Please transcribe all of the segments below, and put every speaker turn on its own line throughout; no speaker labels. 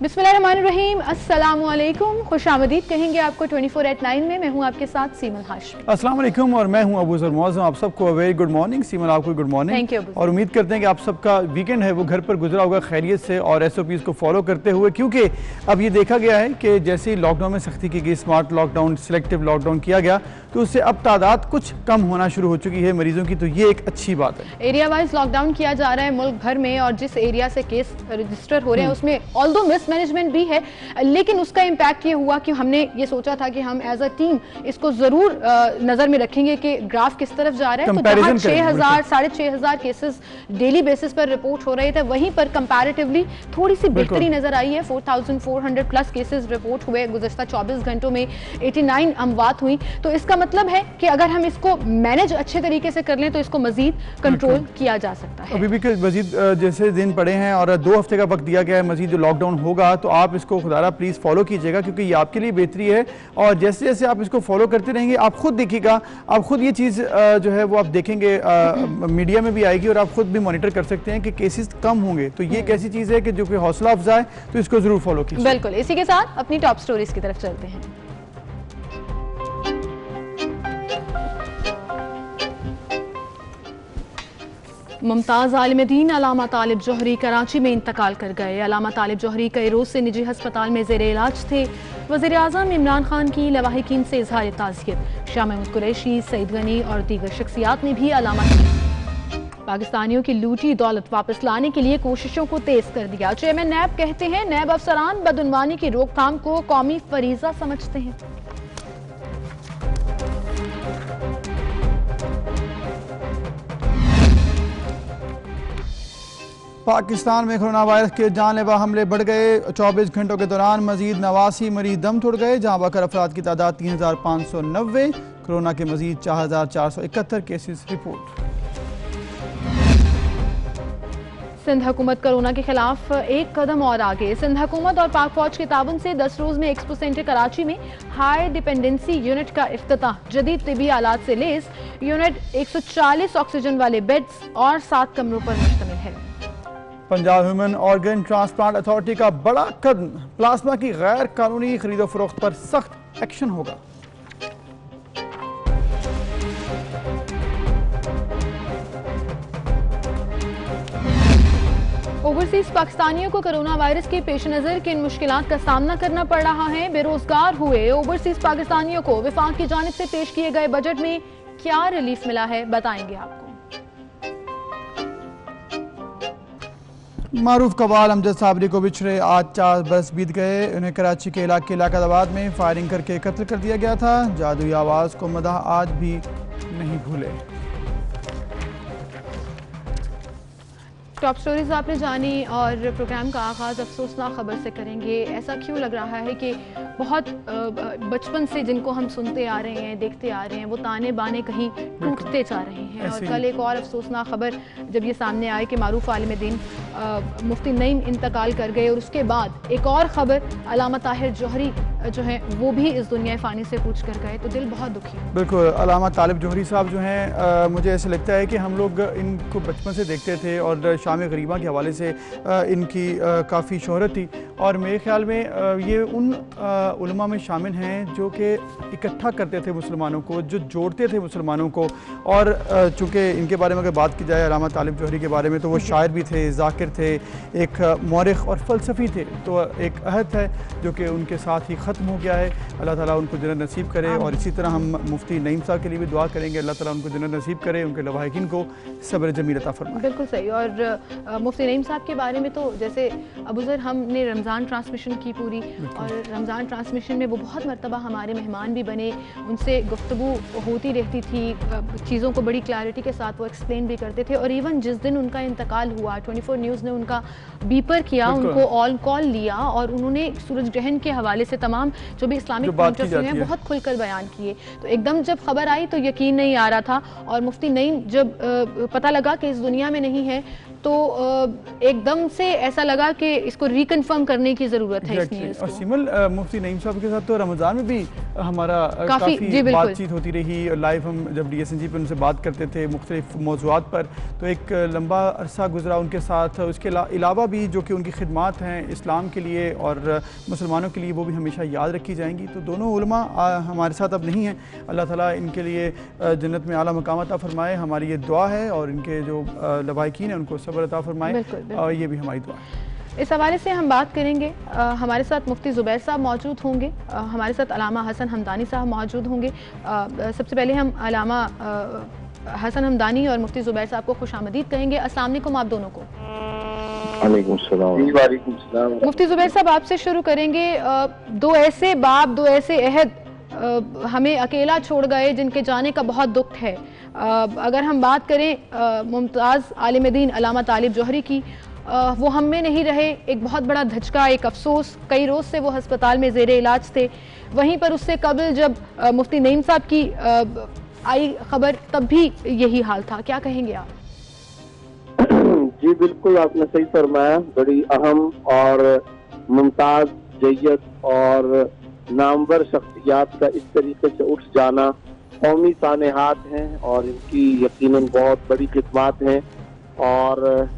बिस्मिल्लाहिर्रहमानिर्रहीम, अस्सलामुअलैकुम, खुशामदीद कहेंगे आपको 24/9 में। मैं हूं आपके साथ सीमल हाशमी।
अस्सलाम वालेकुम और मैं हूं अबूज़र मौज़म। आप सबको वेरी गुड मॉर्निंग। सीमल आपको गुड मॉर्निंग।
Thank you.
और उम्मीद करते हैं कि आप सबका वीकेंड है वो घर पर गुजरा होगा खैरियत से और SOPs को फॉलो करते हुए, क्योंकि अब ये देखा गया है कि जैसे ही लॉकडाउन में सख्ती की गई, स्मार्ट लॉकडाउन, सिलेक्टिव लॉकडाउन किया गया, तो उससे अब तादाद कुछ कम होना शुरू हो चुकी है मरीजों की, तो ये एक अच्छी बात है।
एरिया वाइज लॉकडाउन किया जा रहा है मुल्क भर में, और जिस एरिया से केस रजिस्टर हो रहे हैं उसमें ऑल्दो मिसमैनेजमेंट भी है, लेकिन उसका इम्पैक्ट ये हुआ कि हमने ये सोचा था कि हम एज अ टीम इसको जरूर नजर में रखेंगे कि ग्राफ किस तरफ जा रहा है। तो जहां 6,000 साढ़े 6,000 केसेस डेली बेसिस पर रिपोर्ट हो रहे थे, वहीं पर कंपैरेटिवली थोड़ी सी बेहतरी नजर आई है। 4,400 प्लस केसेस रिपोर्ट हुए गुज़श्ता 24 घंटों में, 89 अमवात हुई। तो इसका मतलब है कि अगर हम इसको मैनेज अच्छे तरीके से कर लें तो इसको मजीद कंट्रोल किया जा सकता है।
अभी भी मजीद जैसे दिन पड़े हैं और 2 हफ्ते का वक्त दिया गया है मजीद जो लॉकडाउन होगा, तो आप इसको खुदारा प्लीज़ फॉलो कीजिएगा, क्योंकि ये आपके लिए बेहतरी है। और जैसे जैसे आप इसको फॉलो करते रहेंगे, आप खुद देखिएगा, आप खुद ये चीज़ जो है वो आप देखेंगे मीडिया में भी आएगी और आप खुद भी मॉनिटर कर सकते हैं कि केसेस कम होंगे। तो ये एक ऐसी चीज़ है कि जो कि हौसला अफजा है, तो इसको ज़रूर फॉलो कीजिए।
बिल्कुल। इसी के साथ अपनी टॉप स्टोरीज की तरफ चलते हैं। मुमताज़ आलिम-ए-दीन अल्लामा तालिब जौहरी कराची में इंतकाल कर गए। अल्लामा तालिब जौहरी कई रोज से निजी अस्पताल में ज़ेरे इलाज थे। वज़ीर आज़म इमरान खान की लवाहिकीन से इज़हार ताज़ियत। शाह महमूद कुरैशी, सईद गनी और दीगर शख्सियात ने भी अलामत की। पाकिस्तानियों की लूटी दौलत वापस लाने के लिए कोशिशों को तेज कर दिया। चेयरमैन नैब कहते हैं नैब अफसरान बदउनवानी की रोकथाम को कौमी फरीजा समझते हैं।
पाकिस्तान में कोरोना वायरस के जानलेवा हमले बढ़ गए। 24 घंटों के दौरान मजीद 89 मरीज दम तोड़ गए, जहाँ बाकर अफराद की तादाद 3,590। कोरोना के मजीद 4,471 केसेस रिपोर्ट।
सिंध हुकूमत कोरोना के खिलाफ एक कदम और आगे। सिंध हुकूमत और पाक फौज के ताबन से 10 रोज में एक्सपो सेंटर कराची में हाई डिपेंडेंसी यूनिट का इफ्तिताह। जदीद तिबी आलात से लेस यूनिट 140 ऑक्सीजन वाले बेड्स और 7 कमरों पर मुश्तमिल है।
Punjab human organ transplant authority का बड़ा कदम, प्लाज्मा की गैर कानूनी खरीदो फरोख्त पर सख्त एक्शन होगा।
ओवरसीज पाकिस्तानियों को कोरोना वायरस के पेश नजर किन मुश्किलात का सामना करना पड़ रहा है। बेरोजगार हुए ओवरसीज पाकिस्तानियों को विफाक की जानिब से पेश किए गए बजट में क्या रिलीफ मिला है, बताएंगे आपको।
मारूफ कवाल अमजद साबरी को बिछड़े आज 4 बरस बीत गए। उन्हें कराची के इलाकाबाद में फायरिंग करके कत्ल कर दिया गया था। जादुई आवाज़ को मदाह आज भी नहीं भूले।
टॉप स्टोरीज आपने जानी और प्रोग्राम का आगाज़ अफसोसनाक खबर से करेंगे। ऐसा क्यों लग रहा है कि बहुत बचपन से जिनको हम सुनते आ रहे हैं, देखते आ रहे हैं, वो ताने बाने कहीं टूटते जा रहे हैं। और कल एक और अफसोसनाक खबर जब ये सामने आए कि मारूफ आलिम-ए-दीन मुफ्ती नईम इंतकाल कर गए, और उसके बाद एक और ख़बर अल्लामा ताहिर जौहरी जो है वो भी इस दुनिया फ़ानी से कूच कर गए, तो दिल बहुत दुखी है।
बिल्कुल। अल्लामा तालिब जौहरी साहब जो हैं, मुझे ऐसा लगता है कि हम लोग इनको बचपन से देखते थे और शाम गरीबा के हवाले से इनकी काफ़ी शोहरत थी। और मेरे ख्याल में ये उन उलमा में शामिल हैं जो कि इकट्ठा करते थे मुसलमानों को, जो जोड़ते थे मुसलमानों को। और चूँकि इनके बारे में अगर बात की जाए अल्लामा तालिब जौहरी के बारे में, तो वो शायर भी थे, ज़ाकिर थे, एक मौरिख और फ़लसफ़ी थे। तो एक अहद है जो कि उनके साथ ही ख़त्म हो गया है। अल्लाह ताला उनको जन्नत नसीब करे। और इसी तरह हम मुफ्ती नईम साहब के लिए भी दुआ करेंगे, अल्लाह ताला उनको जन्नत नसीब करे, उनके लवाहिकीन को सब्र जमील अता फरमाए।
बिल्कुल सही। और मुफ्ती नईम साहब के बारे में तो जैसे अबूज़र हमने रमज़ान ट्रांसमिशन की पूरी, और रमज़ान ट्रांसमिशन में वो बहुत मरतबा हमारे मेहमान भी बने, उनसे गुफ्तगू होती रहती थी, चीज़ों को बड़ी क्लैरिटी के साथ वो एक्सप्लेन भी करते थे। और इवन जिस दिन उनका इंतकाल हुआ, 24 न्यूज़ ने उनका बीपर किया, उनको ऑल कॉल लिया, और उन्होंने सूरज ग्रहण के हवाले से तमाम जो भी इस्लामिक पॉइंट ऑफ व्यू है बहुत खुलकर बयान किए। तो एकदम जब खबर आई तो यकीन नहीं आ रहा था, और मुफ्ती नईम जब पता लगा कि इस दुनिया में नहीं है, तो एकदम से ऐसा लगा कि इसको रिकन्फर्म करने की ज़रूरत है इस न्यूज़
और
को।
सिमल, मुफ्ती नईम साहब के साथ तो रमज़ान में भी हमारा
काफ़ी
बातचीत होती रही। लाइव हम जब DSNG पर उनसे बात करते थे मुख्तलिफ मौज़ूआत पर, तो एक लंबा अरसा गुजरा उनके साथ। उसके अलावा भी जो कि उनकी खिदमात हैं इस्लाम के लिए और मुसलमानों के लिए, वो भी हमेशा याद रखी जाएंगी। तो दोनों उलमा हमारे साथ अब नहीं हैं। अल्लाह ताला इनके लिए जन्नत में आला मकाम अता फरमाए, हमारी ये दुआ है। और इनके जो लवाहिकीन हैं उनको सब्र अता फरमाए, और ये भी हमारी दुआ है।
इस हवाले से हम बात करेंगे। हमारे साथ मुफ्ती ज़ुबैर साहब मौजूद होंगे, हमारे साथ अलामा हसन हमदानी साहब मौजूद होंगे। सबसे पहले हम अलामा हसन हमदानी और मुफ्ती ज़ुबैर साहब को खुशामदीद कहेंगे। अस्सलाम वालेकुम आप दोनों को। मुफ्ती ज़ुबैर साहब आपसे शुरू करेंगे। दो ऐसे बाप, दो ऐसे अहद हमें अकेला छोड़ गए जिनके जाने का बहुत दुख है। अगर हम बात करें मुमताज़ आलिम दीन अल्लामा तालिब जौहरी की, वो हम में नहीं रहे। एक बहुत बड़ा धचका, एक अफसोस। कई रोज़ से वो हस्पताल में ज़ेरे इलाज थे। वहीं पर उससे कबल जब मुफ्ती नईम साहब की आई खबर, तब भी यही हाल था। क्या कहेंगे आप?
जी बिल्कुल, आपने सही फरमाया। बड़ी अहम और मुमताज़, जय्यद और नामवर शख्सियात का इस तरीके से उठ जाना कौमी सानेहात हैं और इनकी यकीनन बहुत बड़ी खिदमत हैं। और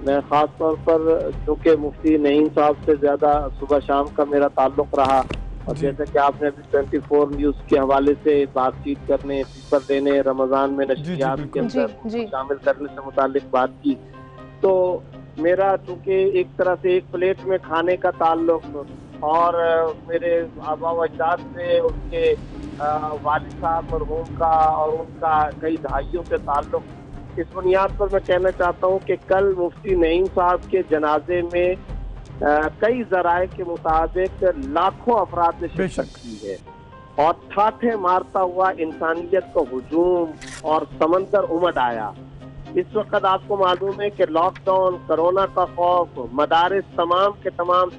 मैं ख़ास तौर पर, चूँकि मुफ्ती नईम साहब से ज़्यादा सुबह शाम का मेरा ताल्लुक़ रहा, और जैसा कि आपने अभी 24 न्यूज़ के हवाले से बातचीत करने, पेपर देने, रमज़ान में नशरियात के अंदर शामिल करने से मुताल्लिक बात की, तो मेरा चूँकि एक तरह से एक प्लेट में खाने का ताल्लुक़ और मेरे आबा व अजदाद से उनके वालिद साहब मरहूम का और उनका कई दहाइयों से ताल्लुक़, इस बुनियाद पर मैं कहना चाहता हूँ कि कल मुफ्ती नईम साहब के जनाजे में कई ज़राए के मुताबिक लाखों अफराद ने शिरकत की है और ठाठे मारता हुआ इंसानियत को हुजूम और समंदर उमड़ आया। इस वक्त आपको मालूम है कि लॉकडाउन, कोरोना का खौफ, मदारिस तमाम के तमाम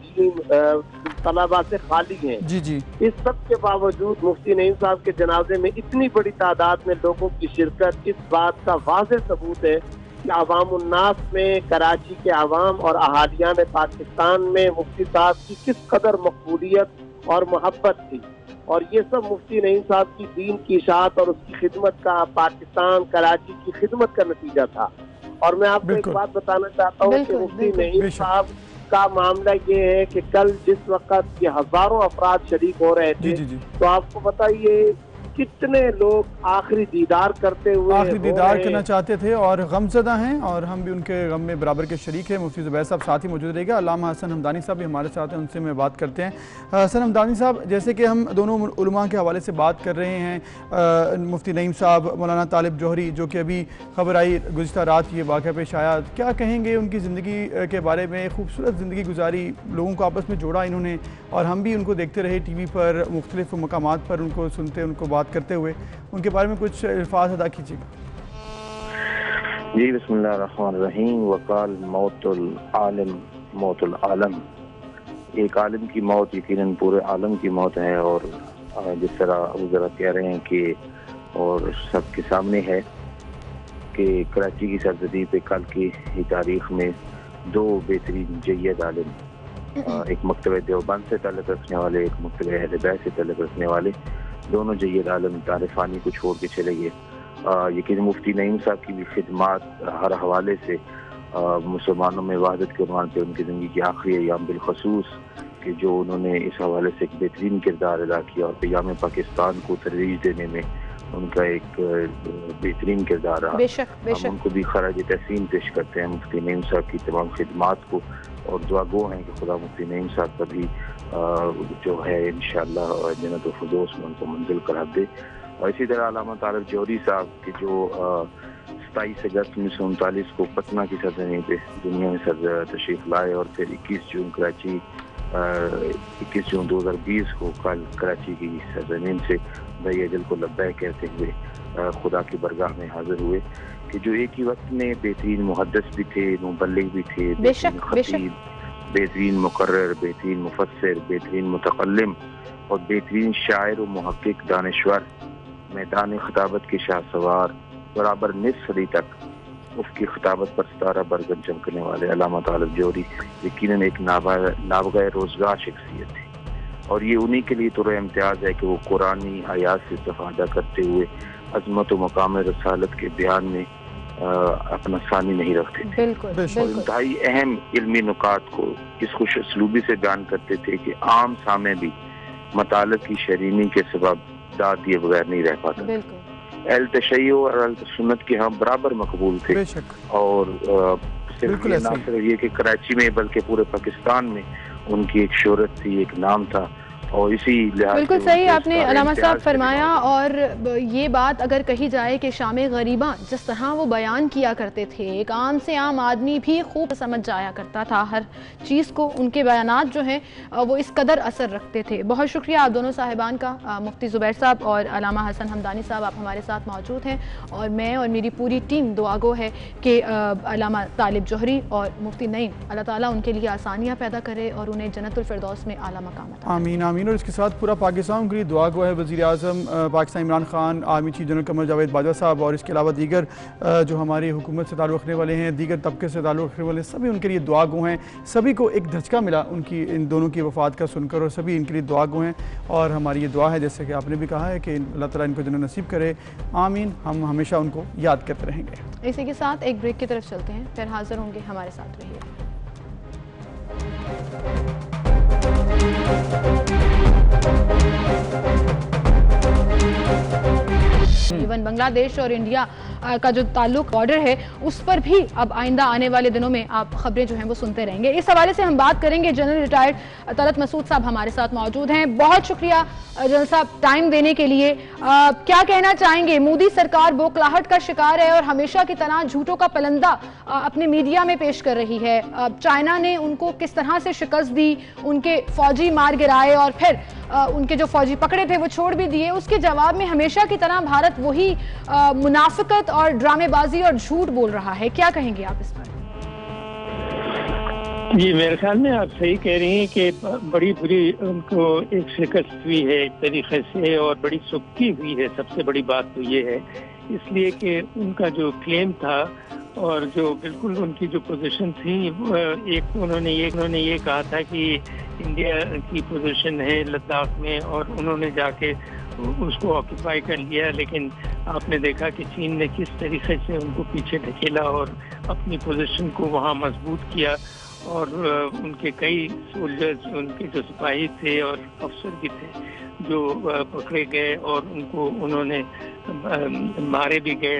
तलबा से खाली हैं।
जी जी।
इस सब के बावजूद मुफ्ती नईम साहब के जनाजे में इतनी बड़ी तादाद में लोगों की शिरकत इस बात का वाज़ेह सबूत है कि अवामुन्नास में, कराची के अवाम और अहालियान पाकिस्तान में मुफ्ती साहब की किस कदर मकबूलियत और मोहब्बत थी। और ये सब मुफ्ती नईम साहब की दीन की इशाअत और उसकी खिदमत का, पाकिस्तान, कराची की खिदमत का नतीजा था। और मैं आपको एक बात बताना चाहता हूँ कि मुफ्ती नईम साहब का मामला ये है कि कल जिस वक्त ये हजारों अफराद शरीक हो रहे थे, तो आपको बताइए कितने लोग आखिरी दीदार करते हुए
करना चाहते थे और गमज़दा हैं, और हम भी उनके गम में बराबर के शरीक हैं। मुफ्ती ज़ुबैर साहब साथ ही मौजूद रहेगा। अल्लामा हसन हमदानी साहब भी हमारे साथ हैं, उनसे मैं बात करते हैं। हसन हमदानी साहब, जैसे कि हम दोनों उलमा के हवाले से बात कर रहे हैं, मुफ्ती नईम साहब, मौलाना तालिब जौहरी, जो कि अभी खबर आई गुज़िश्ता रात ये वाक़या पेश आया, क्या कहेंगे उनकी ज़िंदगी के बारे में? खूबसूरत ज़िंदगी गुजारी, लोगों को आपस में जोड़ा इन्होंने, और हम भी उनको देखते रहे TV पर, मुख्तलिफ मकामात पर उनको सुनते, उनको बात करते हुए। उनके बारे में कुछ अल्फाज अदा कीजिएगा।
जी बिस्मिल्लाहिर्रहमानिर्रहीम। वकाल मौतुल आलिम मौतुल आलम। एक आलिम की मौत यकीनन पूरे आलम की मौत है, और जिस तरह वो ज़रा कह रहे हैं कि और सबके सामने है कि कराची की सरजदी पे कल की ही तारीख में दो बेहतरीन जय्यद आलिम, एक मकतबे देवबंद से ताल्लुक़ रखने वाले, एक मकतबे अहले बैत से ताल्लुक़ रखने वाले, दोनों जय्यद आलिम तारिफ़ानी को छोड़ के चले गए। यकीन मुफ्ती नईम साहब की भी खिदमात हर हवाले से मुसलमानों में वहदत के उन्वान पे उनकी ज़िंदगी की आखिरी अयाम बिलखसूस कि जो उन्होंने इस हवाले से एक बेहतरीन किरदार अदा किया और क़याम पाकिस्तान को तरजीह देने में उनका एक बेहतरीन किरदार रहा। हम उनको भी खराज तहसीन पेश करते हैं, मुफ्ती नईम साहब की तमाम खिदमात को, और दुआ गो हैं कि खुदा मुफ्ती नईम साहब का भी जो है इंशाअल्लाह जन्नत फ़िरदौस में उनको मंजिल करा दे। और इसी तरह अल्लामा तालिब जौहरी साहब के जो 27 अगस्त 1939 को पटना की सरजमीन पे दुनिया में तशरीफ़ लाए, और फिर 21 जून 2020 को कल कराची की सरजमीन से भई अजल को लब्बैक कहते हुए खुदा की बरगाह में हाजिर हुए, कि जो एक ही वक्त में बेहतरीन मुहद्दिस भी थे, मुबल्लिग भी थे, बेहतरीन खतीब, बेहतरीन मुकर्रर, बेहतरीन मुफस्सिर, बेहतरीन मुतकल्लिम और बेहतरीन शायर व मुहक्किक दानिश्वर, मैदान खिताबत के शाहसवार, बराबर निस्फ सदी तक उसकी खिताबत पर सितारा बरगन चमकने वाले अल्लामा तालिब जौहरी यकीनन एक नाबगा रोजगार शख्सियत थी, और ये उन्हीं के लिए तो इम्तियाज है कि वो कुरानी आयात से इस्तेफादा करते हुए अजमत व मकाम रसालत के बयान में अपना सानी नहीं रखते थे।
बिल्कुल।
इंतहाई अहम इल्मी नुकात को इस खुश उसलूबी से बयान करते थे कि आम सामे भी मतालब की शरीनी के सबब दाद दिए बगैर नहीं रह पाता। अहल तशय्यो और अहल सुन्नत के हम बराबर मकबूल थे, और सिर्फ ये ना सिर्फ ये कि कराची में बल्कि पूरे पाकिस्तान में उनकी एक शोहरत थी, एक नाम था, और इसी लिहाज
बिल्कुल सही आपने अलामा साहब फरमाया। और ये बात अगर कही जाए कि शामे गरीबा जिस तरह वो बयान किया करते थे, एक आम से आम आदमी भी खूब समझ जाया करता था हर चीज़ को, उनके बयानात जो हैं वो इस कदर असर रखते थे। बहुत शुक्रिया आप दोनों साहिबान का, मुफ्ती ज़ुबैर साहब और अलामा हसन हमदानी साहब, आप हमारे साथ मौजूद हैं, और मैं और मेरी पूरी टीम दुआगो है कि अल्लामा तालिब जौहरी और मुफ्ती नईम अल्लाह ताला उनके लिए आसानियाँ पैदा करे और उन्हें जन्नतुल फिरदौस में आला मकाम अता करे।
आमीन आमीन। और इसके साथ पूरा पाकिस्तान के लिए दुआ गो है। वज़ीर आज़म Pakistan Imran Khan, army chief general Qamar Javed Bajwa साहब, और इसके अलावा दीगर जो हमारी हुकूमत से ताल्लुक़ रखने वाले हैं, दीगर तबके से ताल्लुक़ रखने वाले, सभी उनके लिए दुआ गो हैं। सभी को एक धचका मिला उनकी इन दोनों की वफ़ात का सुनकर, और सभी इनके लिए दुआ गो हैं। और हमारी ये दुआ है जैसे कि आपने भी कहा है कि अल्लाह ताला इनको जन्नत नसीब करे। आमीन। हम हमेशा उनको याद करते रहेंगे।
इसी के साथ एक ब्रेक की तरफ चलते हैं, फिर हाजिर होंगे, हमारे साथ रहिए। इवन बांग्लादेश और इंडिया का जो ताल्लुक बॉर्डर है उस पर भी अब आइंदा आने वाले दिनों में आप खबरें जो हैं वो सुनते रहेंगे। इस हवाले से हम बात करेंगे। जनरल रिटायर्ड तलत मसूद साहब हमारे साथ मौजूद हैं। बहुत शुक्रिया जनरल साहब टाइम देने के लिए। क्या कहना चाहेंगे? मोदी सरकार बौखलाहट का शिकार है और हमेशा की तरह झूठों का पलंदा अपने मीडिया में पेश कर रही है। चाइना ने उनको किस तरह से शिकस्त दी, उनके फौजी मार गिराए और फिर उनके जो फौजी पकड़े थे वो छोड़ भी दिए। उसके जवाब में हमेशा की तरह भारत वही मुनाफिकत और ड्रामेबाजी और झूठ बोल रहा है। क्या कहेंगे आप इस पर?
जी, मेरे ख्याल में आप सही कह रही हैं कि बड़ी बुरी उनको एक शिकस्त हुई है एक तरीके से, और बड़ी सुबकी हुई है। सबसे बड़ी बात तो ये है, इसलिए कि उनका जो क्लेम था और जो बिल्कुल उनकी जो पोजीशन थी, एक उन्होंने ये कहा था कि इंडिया की पोजीशन है लद्दाख में, और उन्होंने जाके उसको ऑक्यूपाई कर लिया। लेकिन आपने देखा कि चीन ने किस तरीके से उनको पीछे ढकेला और अपनी पोजीशन को वहाँ मजबूत किया, और उनके कई सोल्जर्स, उनके जो सिपाही थे और अफसर भी थे जो पकड़े गए, और उनको उन्होंने मारे भी गए।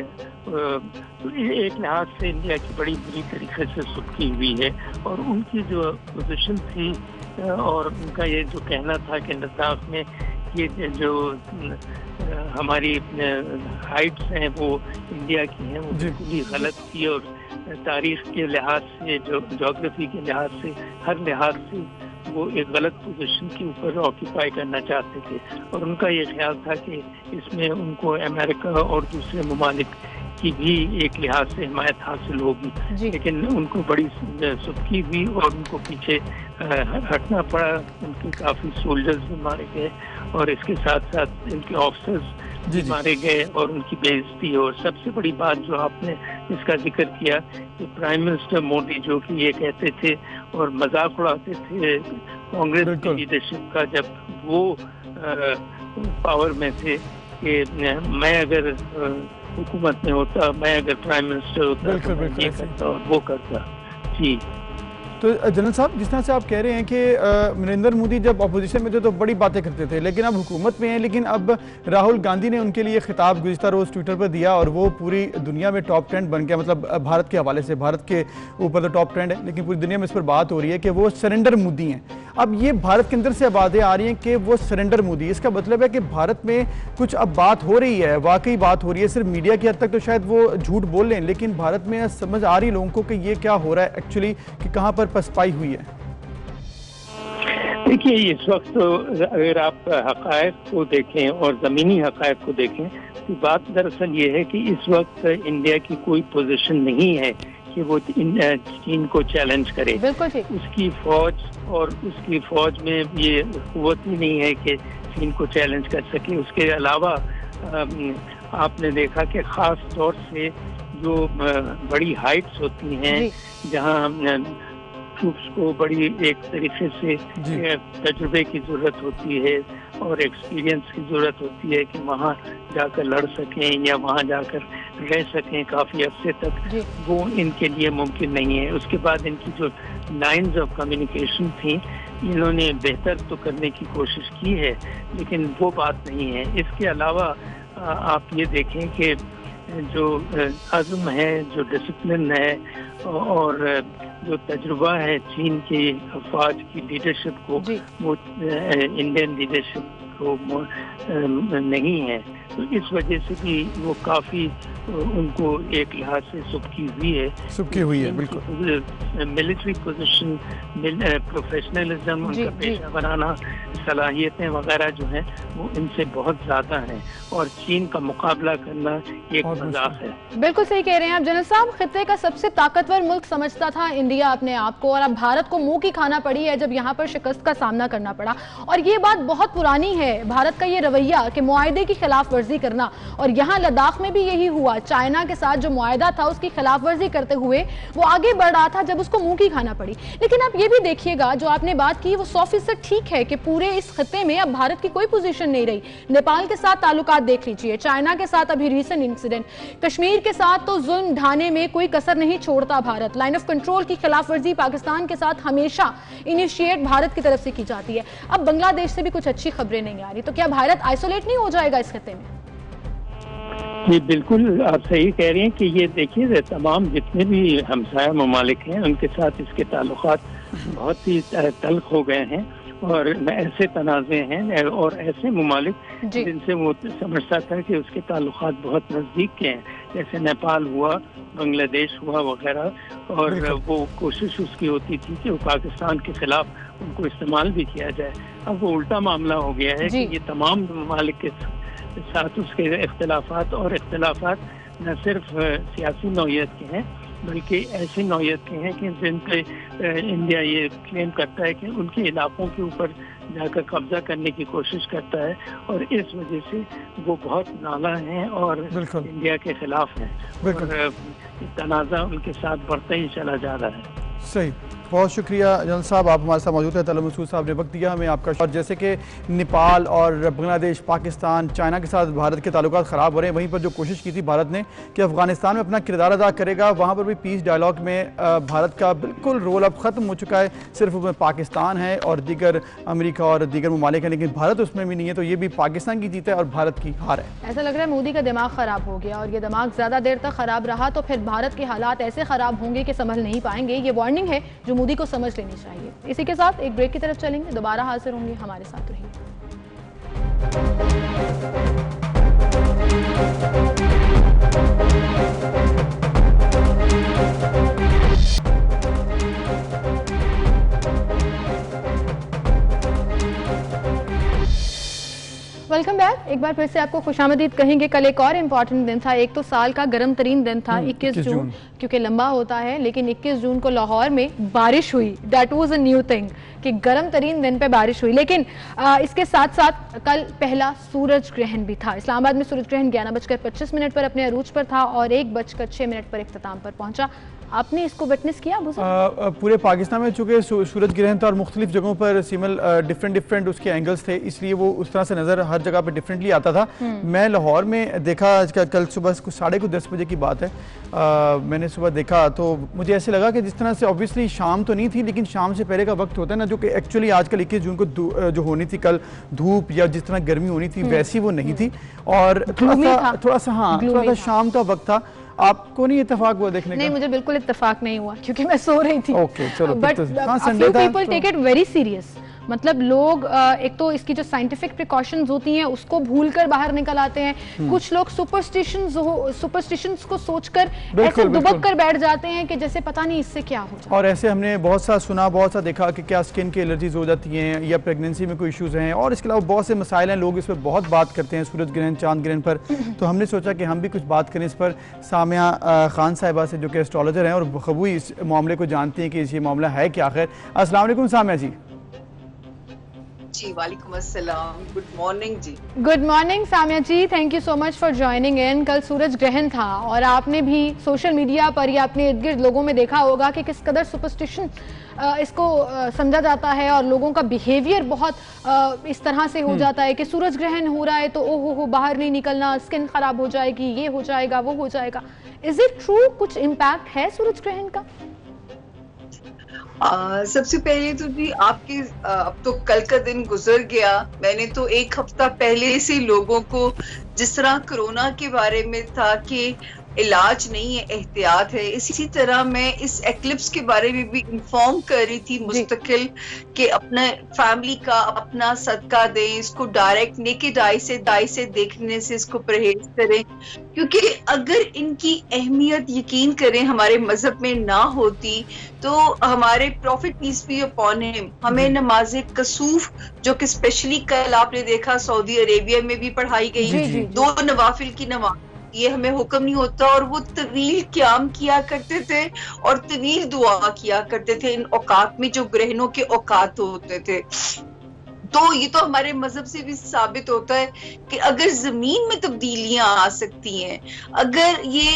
एक लिहाज से इंडिया की बड़ी बुरी तरीके से सुबकी हुई है, और उनकी जो पोजीशन थी और उनका ये जो कहना था कि लद्दाख में ये जो हमारी हाइट्स हैं वो इंडिया की हैं, वो बिल्कुल ही गलत थी, और तारीख के लिहाज से, जो ज्योग्राफी के लिहाज से, हर लिहाज से वो एक गलत पोजीशन के ऊपर ऑक्यूपाई करना चाहते थे। और उनका ये ख्याल था कि इसमें उनको अमेरिका और दूसरे ममालिक की भी एक लिहाज से हिमायत हासिल होगी। लेकिन उनको बड़ी सुबकी हुई और उनको पीछे हटना पड़ा। उनके काफ़ी सोल्जर्स भी मारे गए, और इसके साथ साथ इनके ऑफिसर्स मारे गए, और उनकी बेइज्जती। और सबसे बड़ी बात जो आपने इसका जिक्र किया कि प्राइम मिनिस्टर मोदी जो कि ये कहते थे और मजाक उड़ाते थे कांग्रेस की लीडरशिप का, जब वो पावर में थे, कि मैं अगर हुकूमत में होता, मैं अगर प्राइम मिनिस्टर होता तो मैं ये करता और वो करता। जी,
तो जनरल साहब, जिस तरह से आप कह रहे हैं कि नरेंद्र मोदी जब अपोजिशन में थे तो बड़ी बातें करते थे, लेकिन अब हुकूमत में हैं, लेकिन अब राहुल गांधी ने उनके लिए खिताब गुज़िश्ता रोज़ ट्विटर पर दिया और वो पूरी दुनिया में टॉप ट्रेंड बन गया। मतलब भारत के हवाले से, भारत के ऊपर तो टॉप ट्रेंड है, लेकिन पूरी दुनिया में इस पर बात हो रही है कि वो सरेंडर मोदी हैं। अब ये भारत के अंदर से बातें आ रही हैं कि वो सरेंडर मोदी, इसका मतलब है कि भारत में कुछ अब बात हो रही है, वाकई बात हो रही है। सिर्फ मीडिया की हद तक तो शायद वो झूठ बोल लें, लेकिन भारत में समझ आ रही लोगों को कि ये क्या हो रहा है एक्चुअली, कि कहाँ पर पसपाई हुई है।
देखिए, इस वक्त तो अगर आप हक़ाइक़ को देखें और ज़मीनी हक़ाइक़ को देखें तो बात दरअसल ये है कि इस वक्त इंडिया की कोई पोजीशन नहीं है कि वो चीन को चैलेंज करे। उसकी फौज में ये क़ुव्वत ही नहीं है कि चीन को चैलेंज कर सके। उसके अलावा आपने देखा कि ख़ास तौर से जो बड़ी हाइट्स होती हैं, जहाँ ट्रूप्स को बड़ी एक तरीके से तजुर्बे की जरूरत होती है और एक्सपीरियंस की जरूरत होती है कि वहाँ जाकर लड़ सकें या वहाँ जाकर रह सकें काफी अरसे तक, वो इनके लिए मुमकिन नहीं है। उसके बाद इनकी जो लाइंस ऑफ कम्युनिकेशन थी, इन्होंने बेहतर तो करने की कोशिश की है, लेकिन वो बात नहीं है। इसके अलावा आप ये देखें कि जो अज़्म है, जो डिसिप्लिन है और जो तजुर्बा है चीन की अफवाज की लीडरशिप को, वो इंडियन लीडरशिप को नहीं है। तो इस वजह से भी वो काफ़ी उनको एक लिहाज से सुबकी हुई है बिल्कुल। मिलिट्री पोजीशन, प्रोफेशनलिज्म, उनका पेशा बनाना सलाहियतें वगैरह जो हैं वो इनसे बहुत ज़्यादा हैं और चीन का मुकाबला करना एक मजाक है।
बिल्कुल सही कह रहे हैं आप जनरल साहब। खित्ते का सबसे ताकतवर मुल्क समझता था इंडिया अपने आप को, और अब भारत को मुंह की खाना पड़ी है जब यहाँ पर शिकस्त का सामना करना पड़ा। और ये बात बहुत पुरानी है, भारत का ये रवैया कि मुआहदे की खिलाफ वर्जी करना, और यहाँ लद्दाख में भी यही हुआ। चाइना के साथ जो मुआहदा था उसकी खिलाफ वर्जी करते हुए वो आगे बढ़ रहा था जब उसको मुंह की खाना पड़ी। लेकिन आप ये भी देखिएगा, जो आपने बात की वो 100% ठीक है कि पूरे इस खित्ते में अब भारत की कोई पोजीशन नहीं रही। नेपाल के साथ ताल्लुकात देख लीजिए, चाइना के साथ अभी रीसेंट इंसिडेंट, कश्मीर के साथ तो जुल्म ढाने में कोई कसर नहीं छोड़ता भारत। लाइन ऑफ कंट्रोल की खिलाफ वर्जी पाकिस्तान के साथ हमेशा इनिशिएट भारत की तरफ से की जाती है। अब बांग्लादेश से भी कुछ अच्छी खबरें नहीं आ रही, तो क्या भारत आइसोलेट नहीं हो जाएगा इस खित्ते में?
जी बिल्कुल, आप सही कह रही हैं कि ये देखिए तमाम जितने भी हमसाया ममालिक हैं उनके साथ इसके ताल्लुकात बहुत ही तल्ख हो गए हैं और ऐसे तनाज़े हैं और ऐसे ममालिक जिनसे वो समझता था कि उसके ताल्लुकात बहुत नज़दीक के हैं, जैसे नेपाल हुआ, बांग्लादेश हुआ वगैरह, और वो कोशिश उसकी होती थी कि वो पाकिस्तान के खिलाफ उनको इस्तेमाल भी किया जाए। अब वो उल्टा मामला हो गया है कि ये तमाम ममालिक के साथ उसके इख्तिलाफात, और इख्तिलाफात न सिर्फ सियासी नौयत के हैं बल्कि ऐसी नौयत के हैं कि जिन पे इंडिया ये क्लेम करता है कि उनके इलाकों के ऊपर जाकर कब्जा करने की कोशिश करता है, और इस वजह से वो बहुत नाला हैं और इंडिया के खिलाफ हैं और तनाज़ा उनके साथ बढ़ता ही चला जा रहा है।
सही, बहुत शुक्रिया जनरल साहब, आप हमारे साथ मौजूद हैं। तलब मसूद साहब ने वक्त दिया हमें आपका। और जैसे कि नेपाल और बांग्लादेश, पाकिस्तान, चाइना के साथ भारत के ताल्लुकात ख़राब हो रहे हैं, वहीं पर जो कोशिश की थी भारत ने कि अफ़गानिस्तान में अपना किरदार अदा करेगा, वहाँ पर भी पीस डायलॉग में भारत का बिल्कुल रोल अब ख़त्म हो चुका है। सिर्फ उसमें पाकिस्तान है और दीगर अमेरिका और दीगर ममालिक हैं, लेकिन भारत उसमें भी नहीं है। तो ये भी पाकिस्तान की जीत है और भारत की हार है।
ऐसा लग रहा है मोदी का दिमाग ख़राब हो गया, और ये दिमाग ज़्यादा देर तक ख़राब रहा तो फिर भारत के हालात ऐसे ख़राब होंगे कि संभल नहीं पाएंगे। ये वार्निंग है जो मोदी को समझ लेनी चाहिए। इसी के साथ एक ब्रेक की तरफ चलेंगे, दोबारा हाजिर होंगे, हमारे साथ रहिए। Welcome back. एक बार फिर से आपको खुशामदीद कहेंगे। कल एक और इम्पॉर्टेंट दिन था, एक तो साल का गर्म तरीन दिन था 21 जून, क्योंकि लंबा होता है, लेकिन 21 जून को लाहौर में बारिश हुई। That was a new thing कि गर्म तरीन दिन पे बारिश हुई। लेकिन इसके साथ साथ कल पहला सूरज ग्रहण भी था। इस्लामाबाद में सूरज ग्रहण 11:25 पर अपने अरूज पर था और 1:06 पर इख्तिताम पर पहुंचा। आपने इसको विटनेस किया?
पूरे पाकिस्तान में चूँकि सूरज ग्रहण था और मुख्तलिफ जगहों पर सिमल डिफरेंट उसके एंगल्स थे, इसलिए वो उस तरह से नज़र हर जगह पे डिफरेंटली आता था। मैं लाहौर में देखा कल सुबह 10:30 बजे की बात है, मैंने सुबह देखा तो मुझे ऐसे लगा कि जिस तरह से ऑब्वियसली शाम तो नहीं थी, लेकिन शाम से पहले का वक्त होता है ना, जो कि एक्चुअली आजकल 21 जून को जो होनी थी कल धूप या जिस तरह गर्मी होनी थी वैसी वो नहीं थी, और थोड़ा सा शाम का वक्त था। आपको नहीं इत्तेफाक हुआ देखने का?
नहीं, मुझे बिल्कुल इत्तेफाक नहीं हुआ क्योंकि मैं सो रही थी।
ओके, चलो,
but people take it very serious. मतलब लोग एक तो इसकी जो साइंटिफिक प्रिकॉशंस होती हैं उसको भूलकर बाहर निकल आते हैं। कुछ लोग सुपरस्टिशंस को सोचकर ऐसे दुबक कर बैठ जाते हैं कि जैसे पता नहीं इससे क्या हो जाए।
और ऐसे हमने बहुत सा सुना, बहुत सा देखा कि क्या स्किन की एलर्जीज हो जाती हैं या प्रेगनेंसी में कोई इश्यूज हैं, और इसके अलावा बहुत से मसाइल हैं। लोग इस पर बहुत बात करते हैं सूरज ग्रहण, चांद ग्रहण पर। तो हमने सोचा कि हम भी कुछ बात करें इस पर। सामिया खान साहिबा से, जो कि एस्ट्रोलॉजर हैं और बखूबी इस मामले को जानती हैं कि ये मामला है क्या। खैर, अस्सलाम वालेकुम सामिया जी।
जी, वालेकुम अस्सलाम, गुड मॉर्निंग जी।
Good morning Samia ji, thank you so much for joining in. कल सूरज ग्रहण था और आपने भी सोशल मीडिया पर या अपने इर्द गिर्द लोगों में देखा होगा कि किस कदर सुपरस्टिशन इसको समझा जाता है और लोगों का बिहेवियर बहुत इस तरह से हो जाता है कि सूरज ग्रहण हो रहा है तो ओ हो बाहर नहीं निकलना, स्किन खराब हो जाएगी, ये हो जाएगा, वो हो जाएगा। इज इट ट्रू, कुछ इम्पैक्ट है सूरज ग्रहण का?
सबसे पहले तो जी आपके अब तो कल का दिन गुजर गया। मैंने तो एक हफ्ता पहले से लोगों को जिस तरह कोरोना के बारे में था कि इलाज नहीं है, एहतियात है, इसी तरह मैं इस एक्लिप्स के बारे में भी इन्फॉर्म कर रही थी मुस्तकिल कि अपने फैमिली का अपना सदका दें, इसको डायरेक्ट नेकेड आई से देखने से इसको परहेज करें, क्योंकि अगर इनकी अहमियत यकीन करें हमारे मजहब में ना होती तो हमारे prophet peace be upon him हमें नमाज कसूफ, जो कि स्पेशली कल आपने देखा सऊदी अरेबिया में भी पढ़ाई गई, 2 नवाफिल की नमाज, ये हमें हुक्म नहीं होता, और वो तवील क़याम किया करते थे और तवील दुआ किया करते थे इन औकात में जो ग्रहणों के औकात होते थे। तो ये तो हमारे मजहब से भी साबित होता है कि अगर जमीन में तब्दीलियां आ सकती हैं, अगर ये